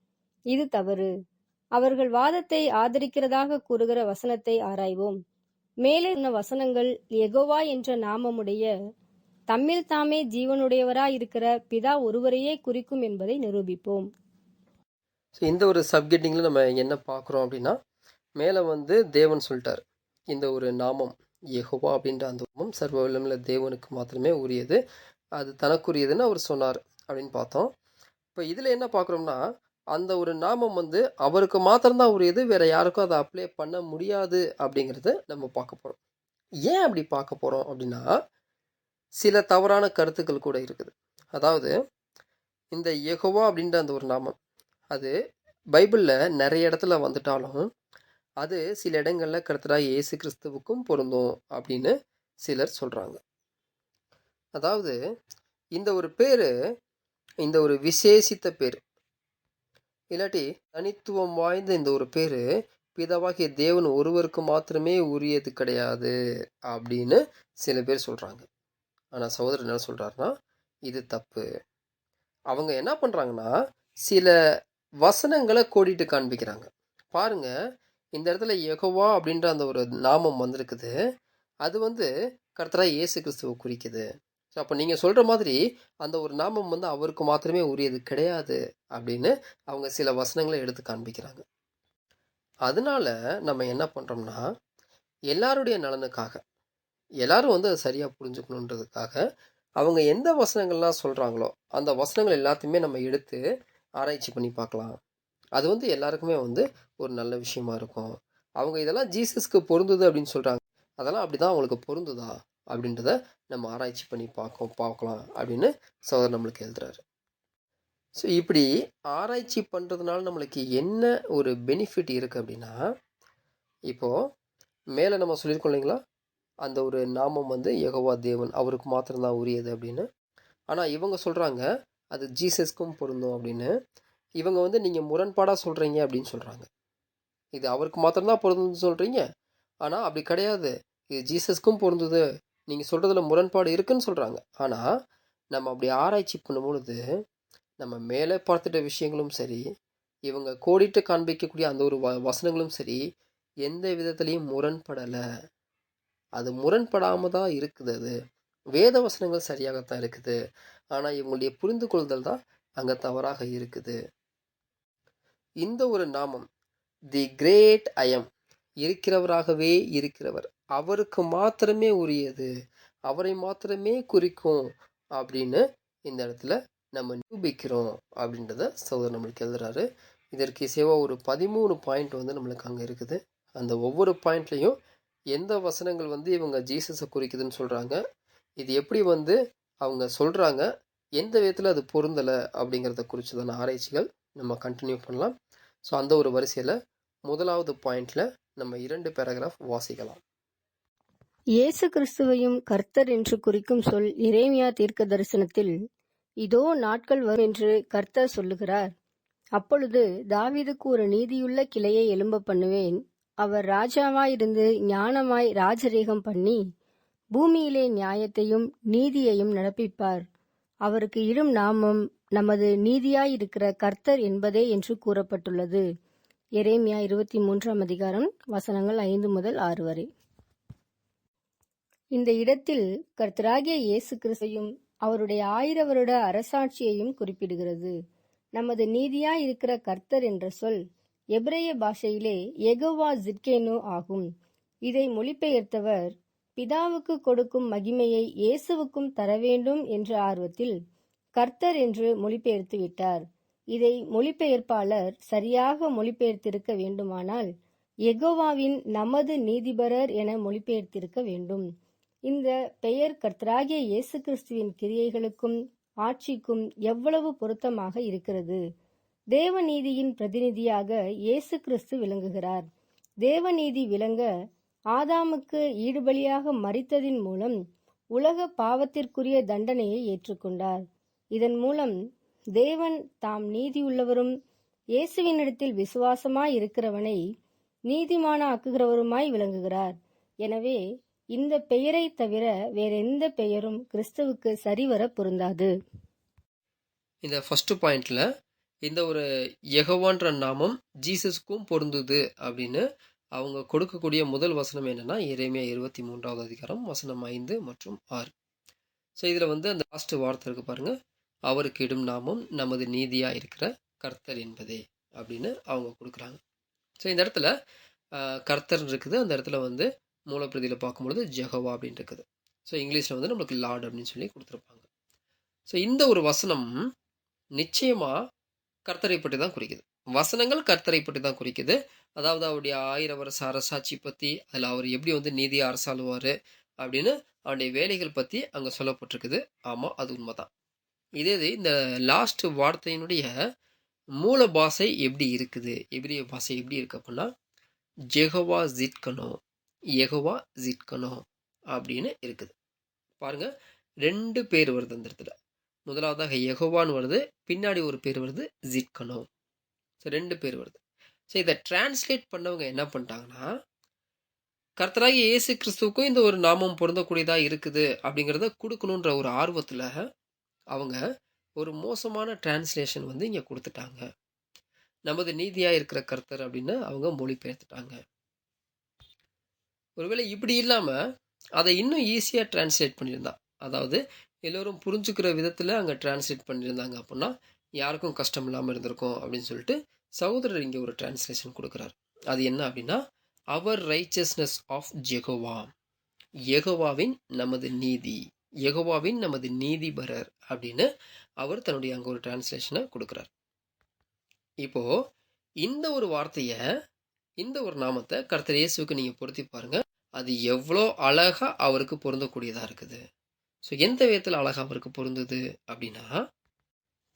இது தவறு. அவர்கள் வாதத்தை ஆதரிக்கிறதாக கூறுகிற வசனத்தை ஆராய்வோம். மேலே சொன்ன வசனங்கள் யெகோவா என்ற நாமமுடைய தம்மில் தாமே ஜீவனுடையவராயிருக்கிற பிதா ஒருவரையே குறிக்கும் என்பதை நிரூபிப்போம். ஸோ இந்த ஒரு சப்ஹெட்டிங்கில் நம்ம என்ன பார்க்குறோம் அப்படின்னா, மேலே வந்து தேவன் சொல்லிட்டார், இந்த ஒரு நாமம் யெகோவா அப்படின்ற அந்த நாமம் சர்வ வல்லமையுள்ள தேவனுக்கு மாத்திரமே உரியது, அது தனக்குரியதுன்னு அவர் சொன்னார் அப்படின்னு பார்த்தோம். இப்போ இதில் என்ன பார்க்குறோம்னா, அந்த ஒரு நாமம் வந்து அவருக்கு மாத்திரம்தான் உரியது, வேற யாருக்கும் அதை அப்ளை பண்ண முடியாது அப்படிங்கிறத நம்ம பார்க்க போகிறோம். ஏன் அப்படி பார்க்க போகிறோம் அப்படின்னா, சில தவறான கருத்துக்கள் கூட இருக்குது. அதாவது இந்த யெகோவா அப்படின்ற அந்த ஒரு நாமம் அது பைபிளில் நிறைய இடத்துல வந்துட்டாலும் அது சில இடங்களில் கர்த்தராகிய இயேசு கிறிஸ்துவுக்கும் பொருந்தும் அப்படின்னு சிலர் சொல்கிறாங்க. அதாவது இந்த ஒரு பேர், இந்த ஒரு விசேஷித்த பேர், இல்லாட்டி தனித்துவம் வாய்ந்த இந்த ஒரு பேர் பிதாவாகிய தேவன் ஒருவருக்கு மாத்திரமே உரியது கிடையாது அப்படின்னு சில பேர் சொல்கிறாங்க. ஆனால் சகோதரர் என்ன சொல்கிறாருன்னா, இது தப்பு. அவங்க என்ன பண்ணுறாங்கன்னா, சில வசனங்களை கோடிட்டு காண்பிக்கிறாங்க. பாருங்க, இந்த இடத்துல யெகோவா அப்படின்ற அந்த ஒரு நாமம் வந்திருக்குது, அது வந்து கர்த்தராகிய இயேசு கிறிஸ்துவை குறிக்குது. ஸோ அப்போ நீங்கள் சொல்கிற மாதிரி அந்த ஒரு நாமம் வந்து அவருக்கு மாத்திரமே உரியது கிடையாது அப்படின்னு அவங்க சில வசனங்களை எடுத்து காண்பிக்கிறாங்க. அதனால நம்ம என்ன பண்ணுறோம்னா, எல்லாருடைய நலனுக்காக, எல்லாரும் வந்து அதை சரியாக புரிஞ்சுக்கணுன்றதுக்காக அவங்க எந்த வசனங்கள்லாம் சொல்கிறாங்களோ அந்த வசனங்கள் எல்லாத்தையுமே நம்ம எடுத்து ஆராய்ச்சி பண்ணி பார்க்கலாம். அது வந்து எல்லாருக்குமே வந்து ஒரு நல்ல விஷயமா இருக்கும். அவங்க இதெல்லாம் ஜீசஸ்க்கு பொருந்துது அப்படின்னு சொல்கிறாங்க, அதெல்லாம் அப்படி தான் அவங்களுக்கு பொருந்துதா அப்படின்றத நம்ம ஆராய்ச்சி பண்ணி பார்க்கலாம் அப்படின்னு சகோதரர் நம்மளுக்கு எழுதுறாரு. ஸோ இப்படி ஆராய்ச்சி பண்ணுறதுனால நம்மளுக்கு என்ன ஒரு பெனிஃபிட் இருக்குது அப்படின்னா, இப்போது மேலே நம்ம சொல்லியிருக்கோம் இல்லைங்களா, அந்த ஒரு நாமம் வந்து யெகோவா தேவன் அவருக்கு மாத்திரம்தான் உரியது அப்படின்னு. ஆனால் இவங்க சொல்கிறாங்க அது ஜீசஸ்க்கும் பொருந்தும் அப்படின்னு. இவங்க வந்து நீங்கள் முரண்பாடாக சொல்கிறீங்க அப்படின்னு சொல்கிறாங்க. இது அவருக்கு மாத்திரம்தான் பொருந்துன்னு சொல்கிறீங்க, ஆனால் அப்படி கிடையாது, இது ஜீசஸ்க்கும் பொருந்துது, நீங்கள் சொல்கிறதுல முரண்பாடு இருக்குன்னு சொல்கிறாங்க. ஆனால் நம்ம அப்படி ஆராய்ச்சி பண்ணும்பொழுது நம்ம மேலே பார்த்துட்ட விஷயங்களும் சரி, இவங்க கோடிட்டு காண்பிக்கக்கூடிய அந்த ஒரு வசனங்களும் சரி, எந்த விதத்துலேயும் முரண்படலை. அது முரண்படாமல் தான் இருக்குது. அது வேத வசனங்கள் சரியாகத்தான் இருக்குது, ஆனால் இவங்களுடைய புரிந்து கொள்ளுதல் தான் அங்கே தவறாக இருக்குது. இந்த ஒரு நாமம் தி கிரேட் ஐஎம், இருக்கிறவராகவே இருக்கிறவர், அவருக்கு மாத்திரமே உரியது, அவரை மாத்திரமே குறிக்கும் அப்படின்னு இந்த இடத்துல நம்ம நிரூபிக்கிறோம் அப்படின்றத சகோதரர் நம்மளுக்கு எழுதுறாரு. இதற்கு இசைவா ஒரு 13 பாயிண்ட் வந்து நம்மளுக்கு அங்கே இருக்குது. அந்த ஒவ்வொரு பாயிண்ட்லேயும் எந்த வசனங்கள் வந்து இவங்க ஜீசஸை குறிக்குதுன்னு சொல்கிறாங்க, இது எப்படி வந்து அவங்க சொல்கிறாங்க, எந்த விதத்தில் அது பொருந்தலை அப்படிங்கிறத குறித்ததான ஆராய்ச்சிகள் நம்ம கண்டினியூ பண்ணலாம். ஸோ அந்த ஒரு வரிசையில் முதலாவது பாயிண்டில் நம்ம 2 பேராகிராஃப் வாசிக்கலாம். இயேசு கிறிஸ்துவையும் கர்த்தர் என்று குறிக்கும் சொல் எரேமியா தீர்க்க தரிசனத்தில், இதோ நாட்கள் வரும் என்று கர்த்தர் சொல்லுகிறார். அப்பொழுது தாவீதுக்கு ஒரு நீதியுள்ள கிளையை எழும்ப பண்ணுவேன். அவர் ராஜாவாயிருந்து ஞானமாய் ராஜரீகம் பண்ணி பூமியிலே நியாயத்தையும் நீதியையும் நடப்பிப்பார். அவருக்கு இடும் நாமம் நமது நீதியாயிருக்கிற கர்த்தர் என்பதே என்று கூறப்பட்டுள்ளது. எரேமியா 23ஆம் அதிகாரம் வசனங்கள் 5 முதல் 6 வரை. இந்த இடத்தில் கர்த்தராகிய இயேசு கிறிஸ்துவையும் அவருடைய 1000 வருட அரசாட்சியையும் குறிப்பிடுகிறது. நமது நீதியாயிருக்கிற கர்த்தர் என்ற சொல் எபிரேய பாஷையிலே யெகோவா ஜிட்கேனு ஆகும். இதை மொழிபெயர்த்தவர் பிதாவுக்கு கொடுக்கும் மகிமையை இயேசுவுக்கும் தரவேண்டும் என்ற ஆர்வத்தில் கர்த்தர் என்று மொழிபெயர்த்து விட்டார். இதை மொழிபெயர்ப்பாளர் சரியாக மொழிபெயர்த்திருக்க வேண்டுமானால் யெகோவாவின் நமது நீதிபரர் என மொழிபெயர்த்திருக்க வேண்டும். இந்த பெயர் கர்த்தராகிய இயேசு கிறிஸ்துவின் கிரியைகளுக்கும் ஆட்சிக்கும் எவ்வளவு பொருத்தமாக இருக்கிறது. தேவநீதியின் பிரதிநிதியாக இயேசு கிறிஸ்து விளங்குகிறார். தேவநீதி விளங்க ஆதாமுக்கு ஈடுபலியாக மரித்ததின் மூலம் உலக பாவத்திற்குரிய தண்டனையை ஏற்றுக்கொண்டார். இதன் மூலம் தேவன் தாம் நீதியுள்ளவரும் இயேசுவினிடத்தில் விசுவாசமாய் இருக்கிறவனை நீதிமானாக்குகிறவருமாய் விளங்குகிறார். எனவே இந்த பெயரை தவிர வேறெந்த பெயரும் கிறிஸ்துவுக்கு சரிவர பொருந்தாது. இந்த ஃபர்ஸ்ட் பாயிண்ட்ல இந்த ஒரு யெகோவான்ற நாமம் ஜீசஸுக்கும் பொருந்துது அப்படின்னு அவங்க கொடுக்கக்கூடிய முதல் வசனம் என்னன்னா எரேமியா 23ஆவது அதிகாரம் வசனம் 5 மற்றும் 6. ஸோ இதில் வந்து அந்த லாஸ்ட் வார்த்தை இருக்கு பாருங்க, அவருக்கு இடும் நாமம் நமது நீதியா இருக்கிற கர்த்தர் என்பதே அப்படின்னு அவங்க கொடுக்குறாங்க. ஸோ இந்த இடத்துல கர்த்தர் இருக்குது, அந்த இடத்துல வந்து மூலப்பிரதியில் பார்க்கும்பொழுது ஜெகோவா அப்படின்னு இருக்குது. ஸோ இங்கிலீஷில் வந்து நம்மளுக்கு லார்ட் அப்படின்னு சொல்லி கொடுத்துருப்பாங்க. ஸோ இந்த ஒரு வசனம் நிச்சயமாக கர்த்தரை பற்றி தான் குறிக்குது. வசனங்கள் கர்த்தரை பற்றி தான் குறிக்குது. அதாவது அவருடைய 1000 வருஷ அரசாட்சி பற்றி, அதில் அவர் எப்படி வந்து நீதியை அரசாளுவார் அப்படின்னு அவருடைய வேலைகள் பற்றி அங்கே சொல்லப்பட்டிருக்குது. ஆமாம், அது உண்மைதான். இதே இந்த லாஸ்ட் வார்த்தையினுடைய மூல பாஷை எப்படி இருக்குது, எபிரிய பாஷை எப்படி இருக்கு அப்படின்னா ஜெகோவா ஜிட்கனோ, யெகோவா ஜிட்கனோ அப்படின்னு இருக்குது. பாருங்க, 2 பேர் வருது அந்த இடத்துல. முதலாவதாக யெகோவான்னு வருது, பின்னாடி ஒரு பேர் வருது ஜிட்கனோ. ஸோ 2 பேர் வருது. ஸோ இதை டிரான்ஸ்லேட் பண்ணவங்க என்ன பண்ணிட்டாங்கன்னா, கர்த்தராகிய இயேசு கிறிஸ்துவுக்கும் இந்த ஒரு நாமம் பொருந்தக்கூடியதாக இருக்குது அப்படிங்கிறத கொடுக்கணுன்ற ஒரு ஆர்வத்தில் அவங்க ஒரு மோசமான டிரான்ஸ்லேஷன் வந்து இங்கே கொடுத்துட்டாங்க. நமது நீதியாக இருக்கிற கர்த்தர் அப்படின்னு அவங்க மொழிபெயர்த்துட்டாங்க. ஒருவேளை இப்படி இல்லாமல் அதை இன்னும் ஈஸியாக டிரான்ஸ்லேட் பண்ணியிருந்தா, அதாவது எல்லோரும் புரிஞ்சுக்கிற விதத்தில் அங்கே டிரான்ஸ்லேட் பண்ணியிருந்தாங்க அப்படின்னா யாருக்கும் கஷ்டம் இல்லாமல் இருந்திருக்கும் அப்படின்னு சொல்லிட்டு சகோதரர் இங்கே ஒரு டிரான்ஸ்லேஷன் கொடுக்குறாரு. அது என்ன அப்படின்னா, அவர் ரைச்சஸ்னஸ் ஆஃப் ஜெகோவா, யெகோவாவின் நமது நீதி, யெகோவாவின் நமது நீதிபரர் அப்படின்னு அவர் தன்னுடைய அங்கே ஒரு டிரான்ஸ்லேஷனை கொடுக்குறார். இப்போ இந்த ஒரு வார்த்தையை, இந்த ஒரு நாமத்தை கர்த்தர் இயேசுவுக்கு நீங்கள் பொருத்தி பாருங்க, அது எவ்வளோ அழகா அவருக்கு பொருந்தக்கூடியதாக இருக்குது. ஸோ எந்த விதத்தில் அழகாக அவருக்கு பொருந்தது அப்படின்னா,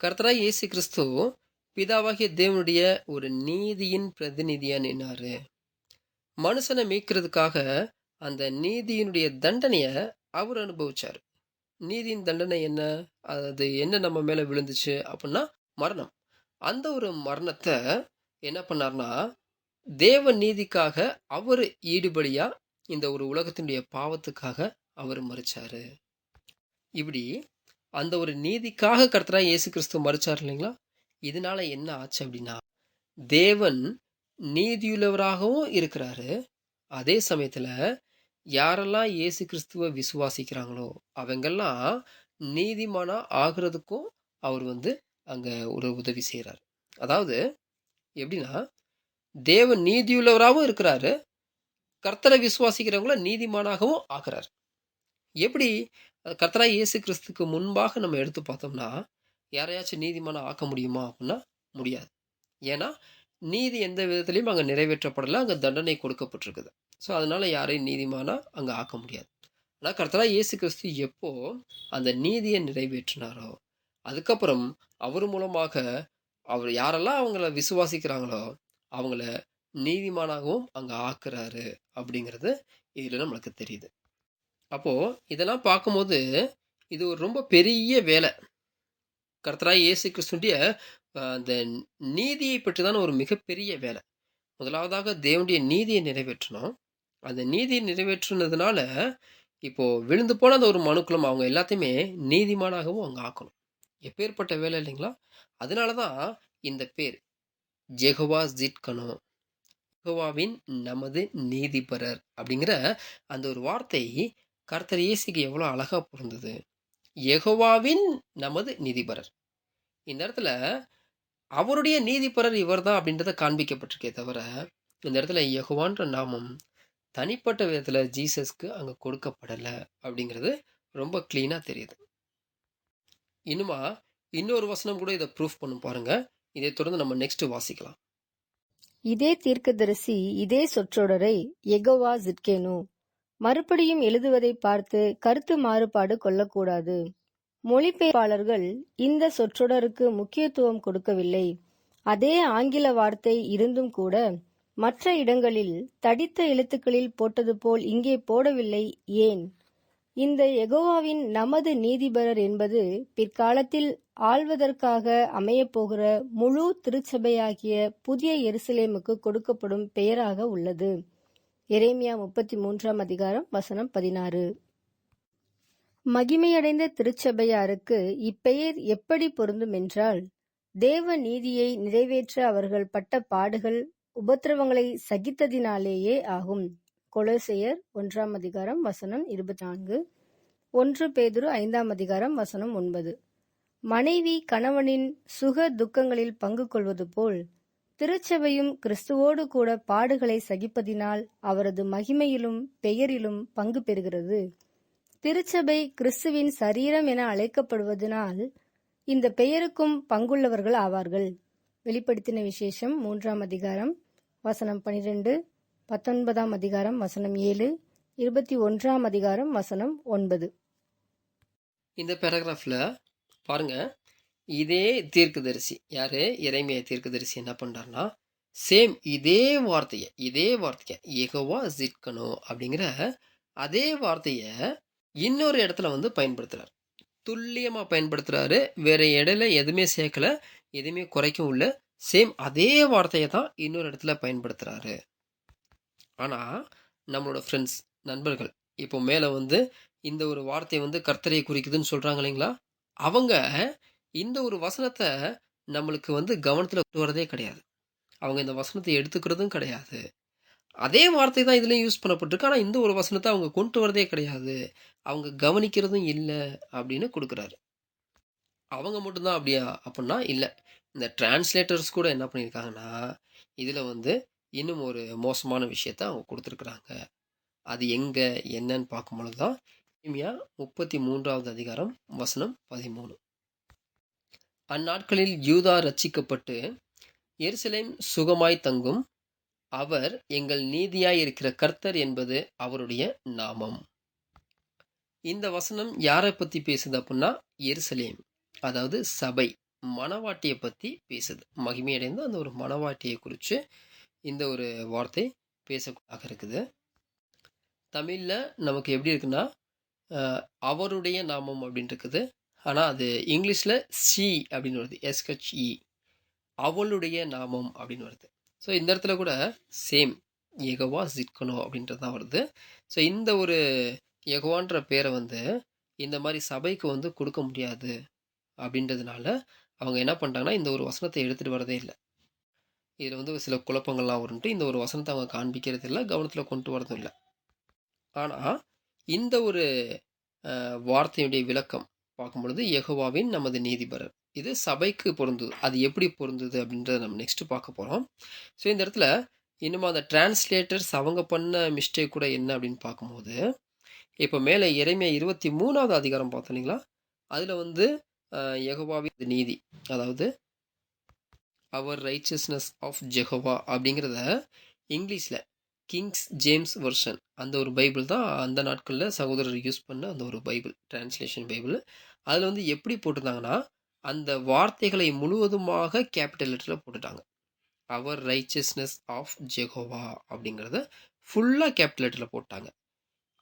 கர்த்தராகிய இயேசு கிறிஸ்து பிதாவாகிய தேவனுடைய ஒரு நீதியின் பிரதிநிதியாக நின்னாரு. மனுஷனை மீட்கிறதுக்காக அந்த நீதியினுடைய தண்டனையை அவர் அனுபவிச்சார். நீதியின் தண்டனை என்ன, அது என்ன நம்ம மேலே விழுந்துச்சு அப்படின்னா மரணம். அந்த ஒரு மரணத்தை என்ன பண்ணார்னா, தேவ நீதிக்காக அவர் ஈடுபடியா இந்த ஒரு உலகத்தினுடைய பாவத்துக்காக அவர் மரிச்சாரு. இப்படி அந்த ஒரு நீதிக்காக கர்த்தராகிய இயேசு கிறிஸ்து மரிச்சார் இல்லைங்களா. இதனால என்ன ஆச்சு அப்படின்னா, தேவன் நீதியுள்ளவராகவும் இருக்கிறாரு. அதே சமயத்தில் யாரெல்லாம் இயேசு கிறிஸ்துவை விசுவாசிக்கிறாங்களோ அவங்கெல்லாம் நீதிமானா ஆகிறதுக்கும் அவர் வந்து அங்கே ஒரு உதவி செய்கிறார். அதாவது எப்படின்னா, தேவன் நீதியுள்ளவராகவும் இருக்கிறாரு, கர்த்தரை விசுவாசிக்கிறவங்கள நீதிமானாகவும் ஆகிறார். எப்படி கர்த்தராகிய இயேசு கிறிஸ்துக்கு முன்பாக நம்ம எடுத்து பார்த்தோம்னா யாரையாச்சும் நீதிமானா ஆக்க முடியுமா அப்படின்னா முடியாது. ஏன்னா நீதி எந்த விதத்துலையும் அங்கே நிறைவேற்றப்படலை, அங்கே தண்டனை கொடுக்கப்பட்டிருக்குது. ஸோ அதனால யாரையும் நீதிமானா அங்கே ஆக்க முடியாது. ஆனால் கர்த்தராகிய இயேசு கிறிஸ்து எப்போ அந்த நீதியை நிறைவேற்றினாரோ அதுக்கப்புறம் அவர் மூலமாக அவர் யாரெல்லாம் அவங்கள விசுவாசிக்கிறாங்களோ அவங்கள நீதிமானாகவும் அங்கே ஆக்குறாரு அப்படிங்கிறது இதில் நம்மளுக்கு தெரியுது. அப்போது இதெல்லாம் பார்க்கும்போது இது ஒரு ரொம்ப பெரிய வேலை. கர்த்தராகிய இயேசு கிறிஸ்துவுடைய அந்த நீதியை பற்றிதான ஒரு மிகப்பெரிய வேலை. முதலாவதாக தேவனுடைய நீதியை நிறைவேற்றணும். அந்த நீதியை நிறைவேற்றினதுனால, இப்போ விழுந்து போன அந்த ஒரு மனுக்குலம் அவங்க எல்லாத்தையுமே நீதிமானாகவும் அவங்க ஆக்கணும். எப்பேற்பட்ட வேலை இல்லைங்களா? அதனால தான் இந்த பேர் ஜெகோவா ஜிட்கனோ, யெகோவாவின் நமது நீதிபரர் அப்படிங்கிற அந்த ஒரு வார்த்தை கர்த்தர் இயேசுக்கு எவ்வளோ அழகா பொருந்தது. யெகோவாவின் நமது நீதிபரர். இந்த இடத்துல அவருடைய நீதிபரர் இவர்தான் அப்படின்றத காண்பிக்கப்பட்டிருக்கே தவிர, இந்த இடத்துல யெகோவான்ற நாமம் தனிப்பட்ட விதத்துல ஜீசஸ்க்கு அங்க கொடுக்கப்படல அப்படிங்கிறது ரொம்ப கிளீனா தெரியுது. இன்னுமா இன்னொரு வசனம் கூட இதை ப்ரூஃப் பண்ணும் பாருங்க. இதை தொடர்ந்து நம்ம நெக்ஸ்ட் வாசிக்கலாம். இதே தீர்க்கதரிசி இதே சொற்றொடரை யெகோவா ஜிட்கேனு மறுபடியும் எழுதுவதை பார்த்து கருத்து மாறுபாடு கொள்ளக்கூடாது. மொழிபெயர்ப்பாளர்கள் இந்த சொற்றொடருக்கு முக்கியத்துவம் கொடுக்கவில்லை. அதே ஆங்கில வார்த்தை இருந்தும் கூட மற்ற இடங்களில் தடித்த எழுத்துக்களில் போட்டது போல் இங்கே போடவில்லை. ஏன்? இந்த யெகோவாவின் நமது நீதிபரர் என்பது பிற்காலத்தில் ஆள்வதற்காக அமையப்போகிற முழு திருச்சபையாகிய புதிய எருசலேமுக்கு கொடுக்கப்படும் பெயராக உள்ளது. எரேமியா 33 அதிகாரம் வசனம் 16. மகிமையடைந்த திருச்சபையாருக்கு இப்பெயர் எப்படி பொருந்தும் என்றால், தேவ நீதியை நிறைவேற்ற அவர்கள் பட்ட பாடுகள், உபத்திரவங்களை சகித்ததினாலேயே ஆகும். கொலோசையர் 1 அதிகாரம் வசனம் 24, 1 பேதுரு 5 அதிகாரம் வசனம் 9. மனைவி கணவனின் சுக துக்கங்களில் பங்கு கொள்வது போல் திருச்சபையும் கிறிஸ்துவோடு கூட பாடுகளை சகிப்பதினால் அவரது மகிமையிலும் பெயரிலும் பங்கு பெறுகிறது. திருச்சபை கிறிஸ்துவின் சரீரம் என அழைக்கப்படுவதனால் இந்த பெயருக்கும் பங்குள்ளவர்கள் ஆவார்கள். வெளிப்படுத்தின விசேஷம் 3 அதிகாரம் வசனம் 12, 19 அதிகாரம் வசனம் 7, 21 அதிகாரம் வசனம் 9. இந்த பேராகிராஃப்ல பாருங்க, இதே தீர்க்கதரிசி யாரு? எரேமியா தீர்க்கதரிசி என்ன பண்றாருன்னா, சேம் இதே வார்த்தையை யெகோவா ஜிட்கனோ அப்படிங்கிற அதே வார்த்தையை இன்னொரு இடத்துல வந்து பயன்படுத்துறாரு. துல்லியமா பயன்படுத்துறாரு. வேற இடையில எதுவுமே சேர்க்கல, எதுவுமே குறைக்கவும் இல்லை. சேம் அதே வார்த்தையை தான் இன்னொரு இடத்துல பயன்படுத்துறாரு. ஆனா நம்மளோட ஃப்ரெண்ட்ஸ், நண்பர்கள் இப்போ மேல வந்து இந்த ஒரு வார்த்தை வந்து கர்த்தரை குறிக்குதுன்னு சொல்றாங்க இல்லைங்களா? அவங்க இந்த ஒரு வசனத்தை நம்மளுக்கு வந்து கவனத்துல கொண்டு வரதே கிடையாது. அவங்க இந்த வசனத்தை எடுத்துக்கிறதும் கிடையாது. அதே வார்த்தை தான் இதுலயும் யூஸ் பண்ணப்பட்டிருக்கு. ஆனா இந்த ஒரு வசனத்தை அவங்க கொண்டு வரதே கிடையாது. அவங்க கவனிக்கிறதும் இல்லை அப்படின்னு கொடுக்குறாரு. அவங்க மட்டும்தான் அப்படியா அப்படின்னா இல்லை. இந்த டிரான்ஸ்லேட்டர்ஸ் கூட என்ன பண்ணியிருக்காங்கன்னா, இதுல வந்து இன்னும் ஒரு மோசமான விஷயத்த அவங்க கொடுத்துருக்குறாங்க. அது எங்க என்னன்னு பார்க்கும்பொழுது தான் எரேமியா 33 அதிகாரம் வசனம் 13. அந்நாட்களில் யூதா ரட்சிக்கப்பட்டு எருசலேம் சுகமாய் தங்கும். அவர் எங்கள் நீதியாய் இருக்கிற கர்த்தர் என்பது அவருடைய நாமம். இந்த வசனம் யாரை பத்தி பேசுது அப்படின்னா, எருசலேம், அதாவது சபை, மணவாட்டியை பத்தி பேசுது. மகிமையடைந்த அந்த ஒரு மணவாட்டியை குறித்து இந்த ஒரு வார்த்தை பேசக்கூடாக இருக்குது. தமிழ்ல நமக்கு எப்படி இருக்குன்னா, அவருடைய நாமம் அப்படின்னு இருக்குது. ஆனால் அது இங்கிலீஷில் ஷீ அப்படின்னு வருது, எஸ்ஹெச்இ, அவளுடைய நாமம் அப்படின்னு வருது. ஸோ இந்த இடத்துல கூட சேம் யெகோவா ஜிட்கனோ அப்படின்றது தான் வருது. ஸோ இந்த ஒரு யெகோவான்ற பேரை வந்து இந்த மாதிரி சபைக்கு வந்து கொடுக்க முடியாது அப்படின்றதுனால அவங்க என்ன பண்ணிட்டாங்கன்னா, இந்த ஒரு வசனத்தை எடுத்துகிட்டு வரதே இல்லை. இதில் வந்து சில குழப்பங்கள்லாம் வரும்ட்டு இந்த ஒரு வசனத்தை அவங்க காண்பிக்கிறது இல்லை, கவனத்தில் கொண்டு வரதும் இல்லை. ஆனால் இந்த ஒரு வார்த்தையுடைய விளக்கம் பார்க்கும் பொழுது யெகோவாவின் நமது நீதிபரர், இது சபைக்கு பொருந்தது. அது எப்படி பொருந்தது அப்படின்றத நம்ம நெக்ஸ்ட் பார்க்க போகிறோம். ஸோ இந்த இடத்துல இன்னும் அந்த டிரான்ஸ்லேட்டர்ஸ் அவங்க பண்ண மிஸ்டேக் கூட என்ன அப்படின்னு பார்க்கும்போது, இப்போ மேலே எரேமியா 23 அதிகாரம் பார்த்தோம் இல்லைங்களா? அதில் வந்து யெகோவாவின் நீதி, அதாவது அவர் ரைச்சஸ்னஸ் ஆஃப் ஜெகோவா அப்படிங்கிறத இங்கிலீஷில் கிங்ஸ் ஜேம்ஸ் வெர்ஷன், அந்த ஒரு பைபிள் தான் அந்த நாட்களில் சகோதரர் யூஸ் பண்ண அந்த ஒரு பைபிள், டிரான்ஸ்லேஷன் பைபிள். அதில் வந்து எப்படி போட்டிருந்தாங்கன்னா, அந்த வார்த்தைகளை முழுவதுமாக கேபிட்டல் லெட்டரில் போட்டுட்டாங்க. அவர் ரைச்சஸ்னஸ் ஆஃப் ஜெகோவா அப்படிங்கிறத ஃபுல்லாக கேபிட்டல் லெட்டரில் போட்டாங்க.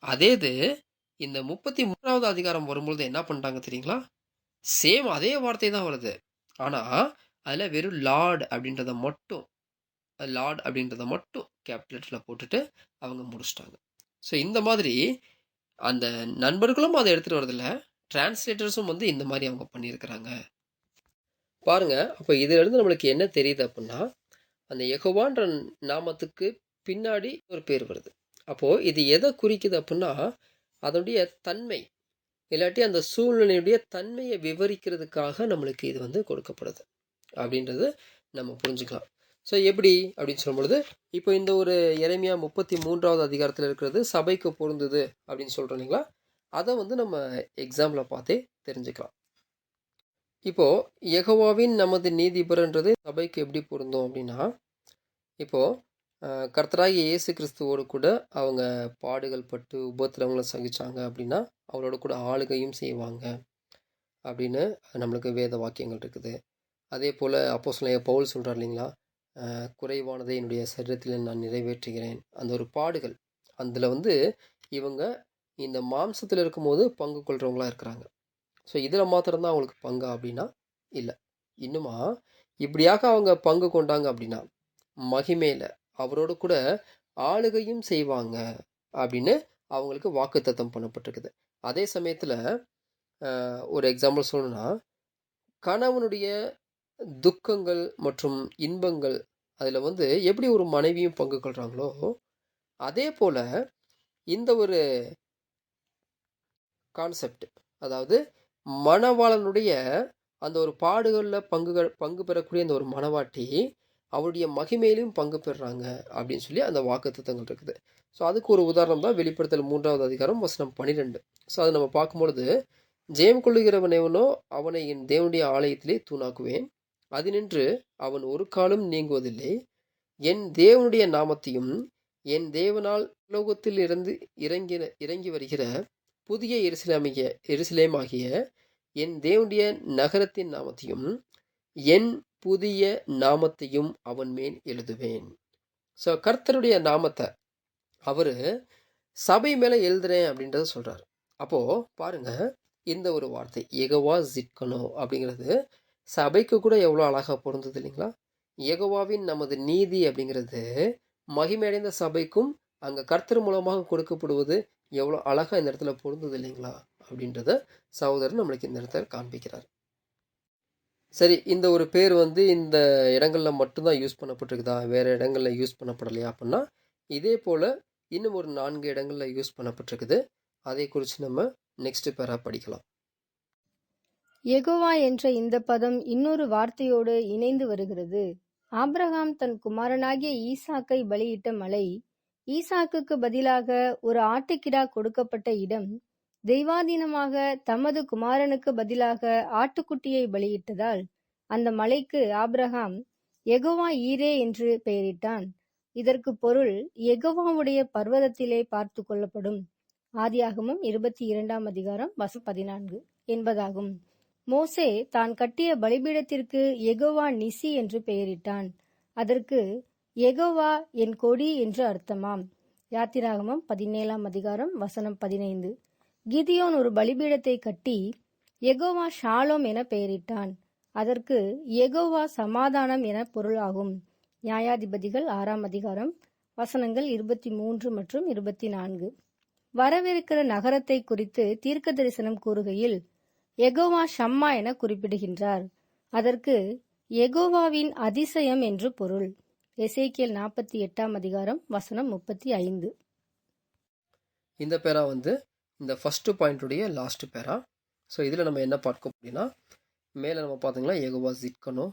அதே இது இந்த 33வது அதிகாரம் வரும்பொழுது என்ன பண்ணிட்டாங்க தெரியுங்களா? சேம் அதே வார்த்தை தான் வருது. ஆனா, அதில வெறும் லார்ட் அப்படின்றத மட்டும் கேபிட்டல்ஸ்ல போட்டுட்டு அவங்க முடிச்சுட்டாங்க. ஸோ இந்த மாதிரி அந்த நண்பர்களும் அத எடுத்துட்டு வரதில்ல. டிரான்ஸ்லேட்டர்ஸும் வந்து இந்த மாரி அவங்க பண்ணியிருக்கிறாங்க. பாருங்க, அப்ப இதிலிருந்து நம்மளுக்கு என்ன தெரியுது அப்புட்ன்னா, அந்த யெகோவான்ற நாமத்துக்கு பின்னாடி ஒரு பேர் வருது. அப்போ இது எத குறிக்குது அப்புட்ன்னா, அதனுடைய தன்மை, இல்லாட்டி அந்த சூழ்நிலையுடைய தன்மைய விவரிக்கிறதுக்காக நம்மளுக்கு இது வந்து கொடுக்கப்படுது. அப்படின்றது நம்ம புரிஞ்சுக்கலாம். ஸோ எப்படி அப்படின்னு சொல்லும்பொழுது, இப்போ இந்த ஒரு எரேமியா 33வது அதிகாரத்தில இருக்கிறது சபைக்கு பொருந்துது அப்படின்னு சொல்றோம் இல்லைங்களா? அத வந்து நம்ம எக்ஸாம்பிள பார்த்தே தெரிஞ்சுக்கலாம். இப்போ யெகோவாவின் நமது நீதிபரன்றது சபைக்கு எப்படி பொருந்தும் அப்படின்னா, இப்போ கர்த்தராகிய இயேசு கிறிஸ்துவோடு கூட அவங்க பாடுகள் பட்டு உபத்திரவங்கள சகிச்சாங்க அப்படின்னா, அவரோட கூட ஆளுகையும் செய்வாங்க அப்படின்னு நம்மளுக்கு வேத வாக்கியங்கள் இருக்குது. அதேபோல அப்போஸ்தலனாகிய பவுல் சொல்றார் இல்லைங்களா? குறைவானதை என்னுடைய சரீரத்திலே நான் நிறைவேற்றுகிறேன். அந்த ஒரு பாடுகள், அதில வந்து இவங்க இந்த மாம்சத்தில இருக்கும்போது பங்கு கொள்றவங்களா இருக்கிறாங்க. ஸோ இதில மாத்திரம் தான் அவங்களுக்கு பங்கா அப்படின்னா, இல்ல. இன்னுமா இப்படியாக அவங்க பங்கு கொண்டாங்க அப்படின்னா, மகிமையில அவரோடு கூட ஆளுகையும் செய்வாங்க அப்படின்னு அவங்களுக்கு வாக்குத்தத்தம் பண்ணப்பட்டிருக்குது. அதே சமயத்தில ஒரு எக்ஸாம்பிள் சொல்லணும்னா, கணவனுடைய துக்கங்கள் மற்றும் இன்பங்கள் அதில வந்து எப்படி ஒரு மனைவியும் பங்கு கொள்றாங்களோ, அதே போல இந்த ஒரு கான்செப்ட், அதாவது மணவாளனுடைய அந்த ஒரு பாடுகள்ல பங்கு பெறக்கூடிய அந்த ஒரு மணவாட்டி, அவருடைய மகிமையிலும் பங்கு பெறுறாங்க அப்படின்னு சொல்லி அந்த வாக்குத்தத்தங்கள் இருக்குது. ஸோ அதுக்கு ஒரு உதாரணம் தான் வெளிப்படுத்தல் 3வது அதிகாரம் வசனம் 12. ஸோ அதை நம்ம பார்க்கும்பொழுது, ஜெயம் கொள்ளுகிறவன் எவனோ அவனை என் தேவனுடைய ஆலயத்திலே தூணாக்குவேன். அதினின்று அவன் ஒரு காலும் நீங்குவதில்லை. என் தேவனுடைய நாமத்தையும் என் தேவனால் உலோகத்தில் இருந்து இறங்கி வருகிற புதிய எருசலேமாகிய என் தேவனுடைய நகரத்தின் நாமத்தையும் என் புதிய நாமத்தையும் அவன் மேல் எழுதுவேன். ஸோ கர்த்தருடைய நாமத்தை அவரு சபை மேல எழுதுறேன் அப்படின்றத சொல்றாரு. அப்போ பாருங்க, இந்த ஒரு வார்த்தை யெகோவா ஸிட்கனோ அப்படிங்கிறது சபைக்கு கூட எவ்வளோ அழகா பொருந்தது இல்லைங்களா? யெகோவாவின் நமது நீதி அப்படிங்கிறது மகிமையடைந்த சபைக்கும் அங்க கர்த்தர் மூலமாக கொடுக்கப்படுவது எவ்வளோ அழகா இந்த இடத்துல பொருந்தது இல்லைங்களா? அப்படின்றத சகோதரர் நம்மளுக்கு இந்த இடத்துல காண்பிக்கிறார். சரி, இந்த ஒரு பேர் வந்து இந்த இடங்கள்ல மட்டும்தான் யூஸ் பண்ணப்பட்டிருக்குதா? வேற இடங்கள்ல யூஸ் பண்ணப்படலையா? அப்படின்னா, இதே போல இன்னும் ஒரு 4 இடங்கள்ல யூஸ் பண்ணப்பட்டிருக்குது. அதை குறித்து நம்ம நெக்ஸ்ட் பேரா படிக்கலாம். யெகோவா என்ற இந்த பதம் இன்னொரு வார்த்தையோடு இணைந்து வருகிறது. ஆபிரகாம் தன் குமாரனாகிய ஈசாக்கை பலியிட்ட மலை, ஈசாக்குக்கு பதிலாக ஒரு ஆட்டுக்கிடா கொடுக்கப்பட்ட இடம், தெய்வாதீனமாக தமது குமாரனுக்கு பதிலாக ஆட்டுக்குட்டியை பலியிட்டதால் அந்த மலைக்கு ஆபிரகாம் யெகோவா ஈரே என்று பெயரிட்டான். இதற்கு பொருள் யெகோவாவுடைய பர்வதத்திலே பார்த்து கொள்ளப்படும். ஆதியாகமம் 22ஆம் அதிகாரம் வசனம் 14 என்பதாகும். மோசே தான் கட்டிய பலிபீடத்திற்கு யெகோவா நிசி என்று பெயரிட்டான். அதற்கு யெகோவா என் கொடி என்று அர்த்தமாம். யாத்திராகமம் 17ஆம் அதிகாரம் வசனம் 15. கிதியோன் ஒரு பலிபீடத்தை கட்டி யெகோவா ஷாலோம் என பெயரிட்டான். அதற்கு யெகோவா சமாதானம் என பொருள் ஆகும். நியாயாதிபதிகள் 6ஆம் அதிகாரம் வசனங்கள் 23 மற்றும் 24. வரவிருக்கிற நகரத்தை குறித்து தீர்க்க தரிசனம் கூறுகையில் யெகோவா ஷம்மா என குறிப்பிடுகின்றார். அதற்கு யெகோவாவின் அதிசயம் என்று பொருள். எசேக்கியேல் 48ஆம் அதிகாரம் வசனம் 35. இந்த பேரா வந்து இந்த ஃபர்ஸ்ட் பாயிண்டுடைய லாஸ்ட் பேரா. ஸோ இதில் நம்ம என்ன பார்க்க அப்படின்னா, மேலே நம்ம பார்த்தீங்களா யெகோவா ஸிட்கனோ,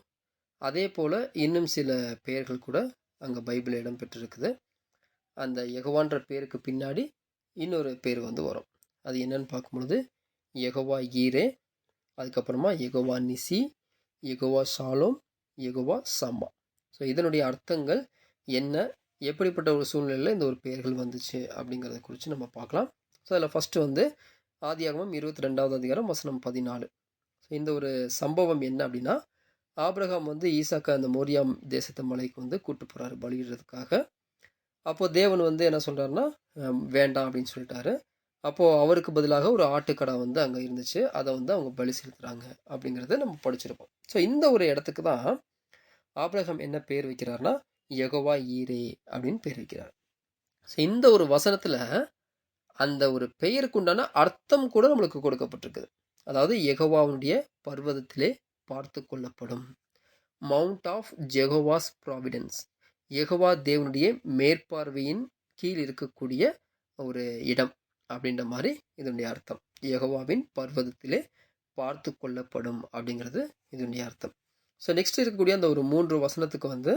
அதே போல் இன்னும் சில பெயர்கள் கூட அங்கே பைபிள் இடம் பெற்றிருக்குது. அந்த யெகோவான்ற பேருக்கு பின்னாடி இன்னொரு பேர் வந்து வரும். அது என்னன்னு பார்க்கும்பொழுது யெகோவா ஈரே, அதுக்கப்புறமா யெகோவா நிசி, யெகோவா ஷாலோம், யெகோவா சம்மா. ஸோ இதனுடைய அர்த்தங்கள் என்ன, எப்படிப்பட்ட ஒரு சூழ்நிலையில் இந்த ஒரு பெயர்கள் வந்துச்சு அப்படிங்கிறத குறித்து நம்ம பார்க்கலாம். ஸோ அதில் ஃபஸ்ட்டு வந்து ஆதியாகமம் 22வது அதிகாரம் வசனம் 14. ஸோ இந்த ஒரு சம்பவம் என்ன அப்படின்னா, ஆபிரகாம் வந்து ஈசாக்கை அந்த மோரியாம் தேசத்து மலைக்கு வந்து கூட்டு போகிறாரு பலியிடுறதுக்காக. அப்போ தேவன் வந்து என்ன சொல்கிறாருன்னா, வேண்டாம் அப்படின்னு சொல்லிட்டாரு. அப்போது அவருக்கு பதிலாக ஒரு ஆட்டுக்கடா வந்து அங்கே இருந்துச்சு. அதை வந்து அவங்க பலி செலுத்துகிறாங்க அப்படிங்கிறத நம்ம படிச்சிருப்போம். ஸோ இந்த ஒரு இடத்துக்கு தான் ஆபிரகாம் என்ன பேர் வைக்கிறார்னா யெகோவா ஈரே அப்படின்னு பேர் வைக்கிறார். ஸோ இந்த ஒரு வசனத்தில் அந்த ஒரு பெயருக்கு உண்டான அர்த்தம் கூட நம்மளுக்கு கொடுக்கப்பட்டிருக்குது. அதாவது யெகோவாவுடைய பர்வதத்திலே பார்த்து கொள்ளப்படும், மவுண்ட் ஆஃப் ஜெகோவாஸ் ப்ராவிடன்ஸ், யெகோவா தேவனுடைய மேற்பார்வையின் கீழ் இருக்கக்கூடிய ஒரு இடம் அப்படின்ற மாதிரி இதனுடைய அர்த்தம். யெகோவாவின் பர்வதத்திலே பார்த்து கொள்ளப்படும் அப்படிங்கிறது இதனுடைய அர்த்தம். ஸோ நெக்ஸ்ட் இருக்கக்கூடிய அந்த ஒரு 3 வசனத்துக்கு வந்து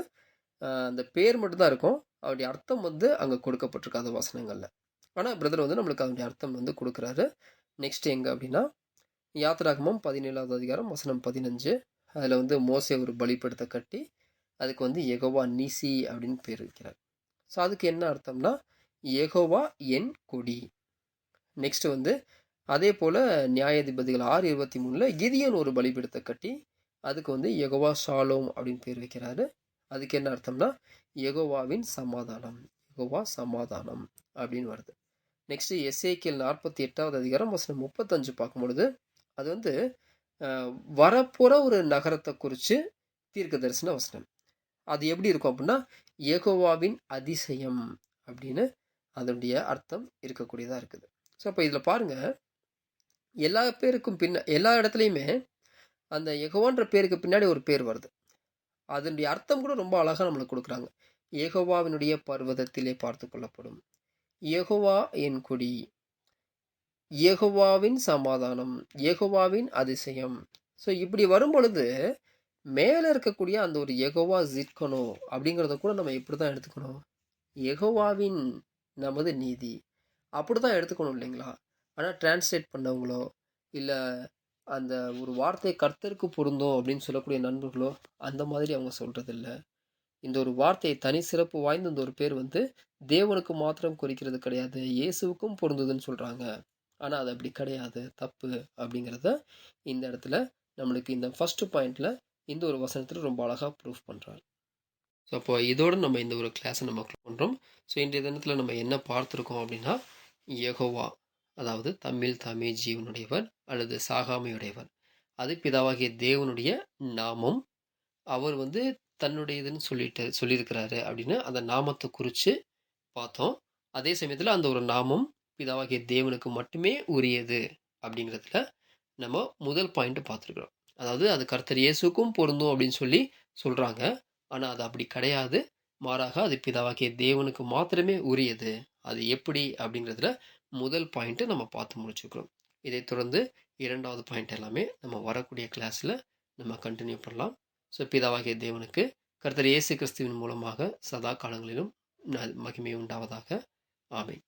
அந்த பேர் மட்டும்தான் இருக்கும், அவருடைய அர்த்தம் வந்து அங்கே கொடுக்கப்பட்டிருக்காத வசனங்களில். ஆனால் பிரதர் வந்து நம்மளுக்கு அதனுடைய அர்த்தம் வந்து கொடுக்குறாரு. நெக்ஸ்ட் எங்கே அப்படின்னா யாத்திராகமம் 17வது அதிகாரம் வசனம் 15. அதில் வந்து மோசே ஒரு பலிபீடத்தை கட்டி அதுக்கு வந்து யெகோவா நீசி அப்படின்னு பேர் வைக்கிறார். ஸோ அதுக்கு என்ன அர்த்தம்னா யெகோவா என் கொடி. நெக்ஸ்ட் வந்து அதே போல் நியாயாதிபதிகள் 6:23 கிதியோன் ஒரு பலிபீடத்தை கட்டி அதுக்கு வந்து யெகோவா ஷாலோம் அப்படின்னு பேர் வைக்கிறாரு. அதுக்கு என்ன அர்த்தம்னா யெகோவாவின் சமாதானம், யெகோவா சமாதானம் அப்படின்னு வருது. நெக்ஸ்ட் எசேக்கியேல் 48வது அதிகாரம் வசனம் 35 பார்க்கும்பொழுது அது வந்து வரப்போகிற ஒரு நகரத்தை குறித்து தீர்க்க தரிசன வசனம். அது எப்படி இருக்கும் அப்படின்னா யெகோவாவின் அதிசயம் அப்படின்னு அதனுடைய அர்த்தம் இருக்கக்கூடியதாக இருக்குது. ஸோ அப்போ இதில் பாருங்கள், எல்லா பேருக்கும் எல்லா இடத்துலையுமே அந்த யெகோவான்ற பேருக்கு பின்னாடி ஒரு பேர் வருது. அதனுடைய அர்த்தம் கூட ரொம்ப அழகாக நம்மளுக்கு கொடுக்குறாங்க. யெகோவாவினுடைய பர்வதத்திலே பார்த்து கொள்ளப்படும், யெகோவா என் கொடி, யெகோவாவின் சமாதானம், யெகோவாவின் அதிசயம். ஸோ இப்படி வரும் பொழுது மேலே இருக்கக்கூடிய அந்த ஒரு யெகோவா ஜிட்கனோ அப்படிங்கிறத கூட நம்ம எப்படி தான் எடுத்துக்கணும், யெகோவாவின் நமது நீதி அப்படி தான் எடுத்துக்கணும் இல்லைங்களா? ஆனால் டிரான்ஸ்லேட் பண்ணவங்களோ இல்லை அந்த ஒரு வார்த்தை கர்த்தருக்கு பொருந்தும் அப்படின்னு சொல்லக்கூடிய நண்பர்களோ அந்த மாதிரி அவங்க சொல்கிறதில்ல. இந்த ஒரு வார்த்தையை தனி சிறப்பு வாய்ந்த இந்த ஒரு பேர் வந்து தேவனுக்கு மாத்திரம் குறிக்கிறது கிடையாது, இயேசுவுக்கும் பொருந்துதுன்னு சொல்கிறாங்க. ஆனால் அது அப்படி கிடையாது, தப்பு அப்படிங்கிறத இந்த இடத்துல நம்மளுக்கு இந்த ஃபர்ஸ்ட் பாயிண்டில் இந்த ஒரு வசனத்தில் ரொம்ப அழகாக ப்ரூஃப் பண்ணுறாரு. ஸோ அப்போ இதோடு நம்ம இந்த ஒரு கிளாஸை நம்ம பண்ணுறோம். ஸோ இன்றைய தினத்தில் நம்ம என்ன பார்த்துருக்கோம் அப்படின்னா யெகோவா, அதாவது தம்மில் தாமே ஜீவனுடையவர் அல்லது சாகாமையுடையவர், அது பிதாவாகிய தேவனுடைய நாமம். அவர் வந்து தன்னுடையதுன்னு சொல்லியிருக்கிறாரு அப்படின்னு அந்த நாமத்தை குறித்து பார்த்தோம். அதே சமயத்தில் அந்த ஒரு நாமம் பிதாவாகிய தேவனுக்கு மட்டுமே உரியது அப்படிங்கிறதுல நம்ம முதல் பாயிண்ட் பார்த்துருக்குறோம். அதாவது அது கர்த்தர் இயேசுக்கும் பொருந்தும் அப்படின்னு சொல்கிறாங்க. ஆனால் அது அப்படி கிடையாது, மாறாக அது பிதாவாகிய தேவனுக்கு மாத்திரமே உரியது. அது எப்படி அப்படிங்கிறதுல முதல் பாயிண்ட்டு நம்ம பார்த்து முடிச்சுக்கிறோம். இதை தொடர்ந்து 2வது பாயிண்ட் எல்லாமே நம்ம வரக்கூடிய கிளாஸில் நம்ம கண்டினியூ பண்ணலாம். ஸோ பிதாவாகிய தேவனுக்கு கர்த்தர் இயேசு கிறிஸ்துவின் மூலமாக சதா காலங்களிலும் மகிமை உண்டாவதாக. ஆமென்.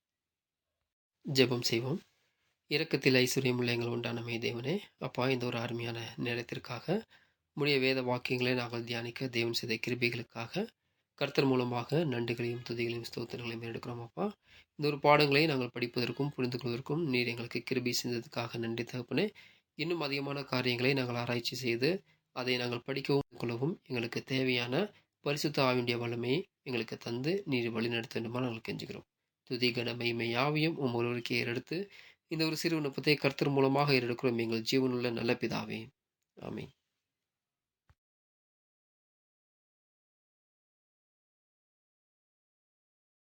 ஜெபம் செய்வோம். இரக்கத்தில் ஐஸ்வர்யமுள்ள எங்கள் உண்டானமே தேவனே, அப்பா இந்த ஒரு அருமையான நேரத்திற்காக உம்முடைய வேத வாக்கியங்களை நாங்கள் தியானிக்க தேவன் செய்த கிருபைகளுக்காக கர்த்தர் மூலமாக நன்றிகளையும் துதிகளையும் ஸ்தோத்திரங்களையும் எடுக்கிறோம். அப்பா இந்த ஒரு பாடங்களை நாங்கள் படிப்பதற்கும் புரிந்து கொள்வதற்கும் நீர் எங்களுக்கு கிருபை செஞ்சதுக்காக நன்றி தகப்பனே. இன்னும் அதிகமான காரியங்களை நாங்கள் ஆராய்ச்சி செய்து அதை நாங்கள் படிக்கவும் கொள்ளவும் எங்களுக்கு தேவையான பரிசுத்த ஆவியுடைய வல்லமையை எங்களுக்கு தந்து நீர் வழிநடத்த வேண்டுமா நாங்கள் கெஞ்சுக்கிறோம். துதி கன மகிமை யாவையும் ஒருவருக்கு ஏறெடுத்து இந்த ஒரு சிறு விண்ணப்பத்தை கர்த்தர் மூலமாக ஏறெடுக்கிறோம் எங்கள் ஜீவனுள்ள நல்ல பிதாவே. ஆமென்.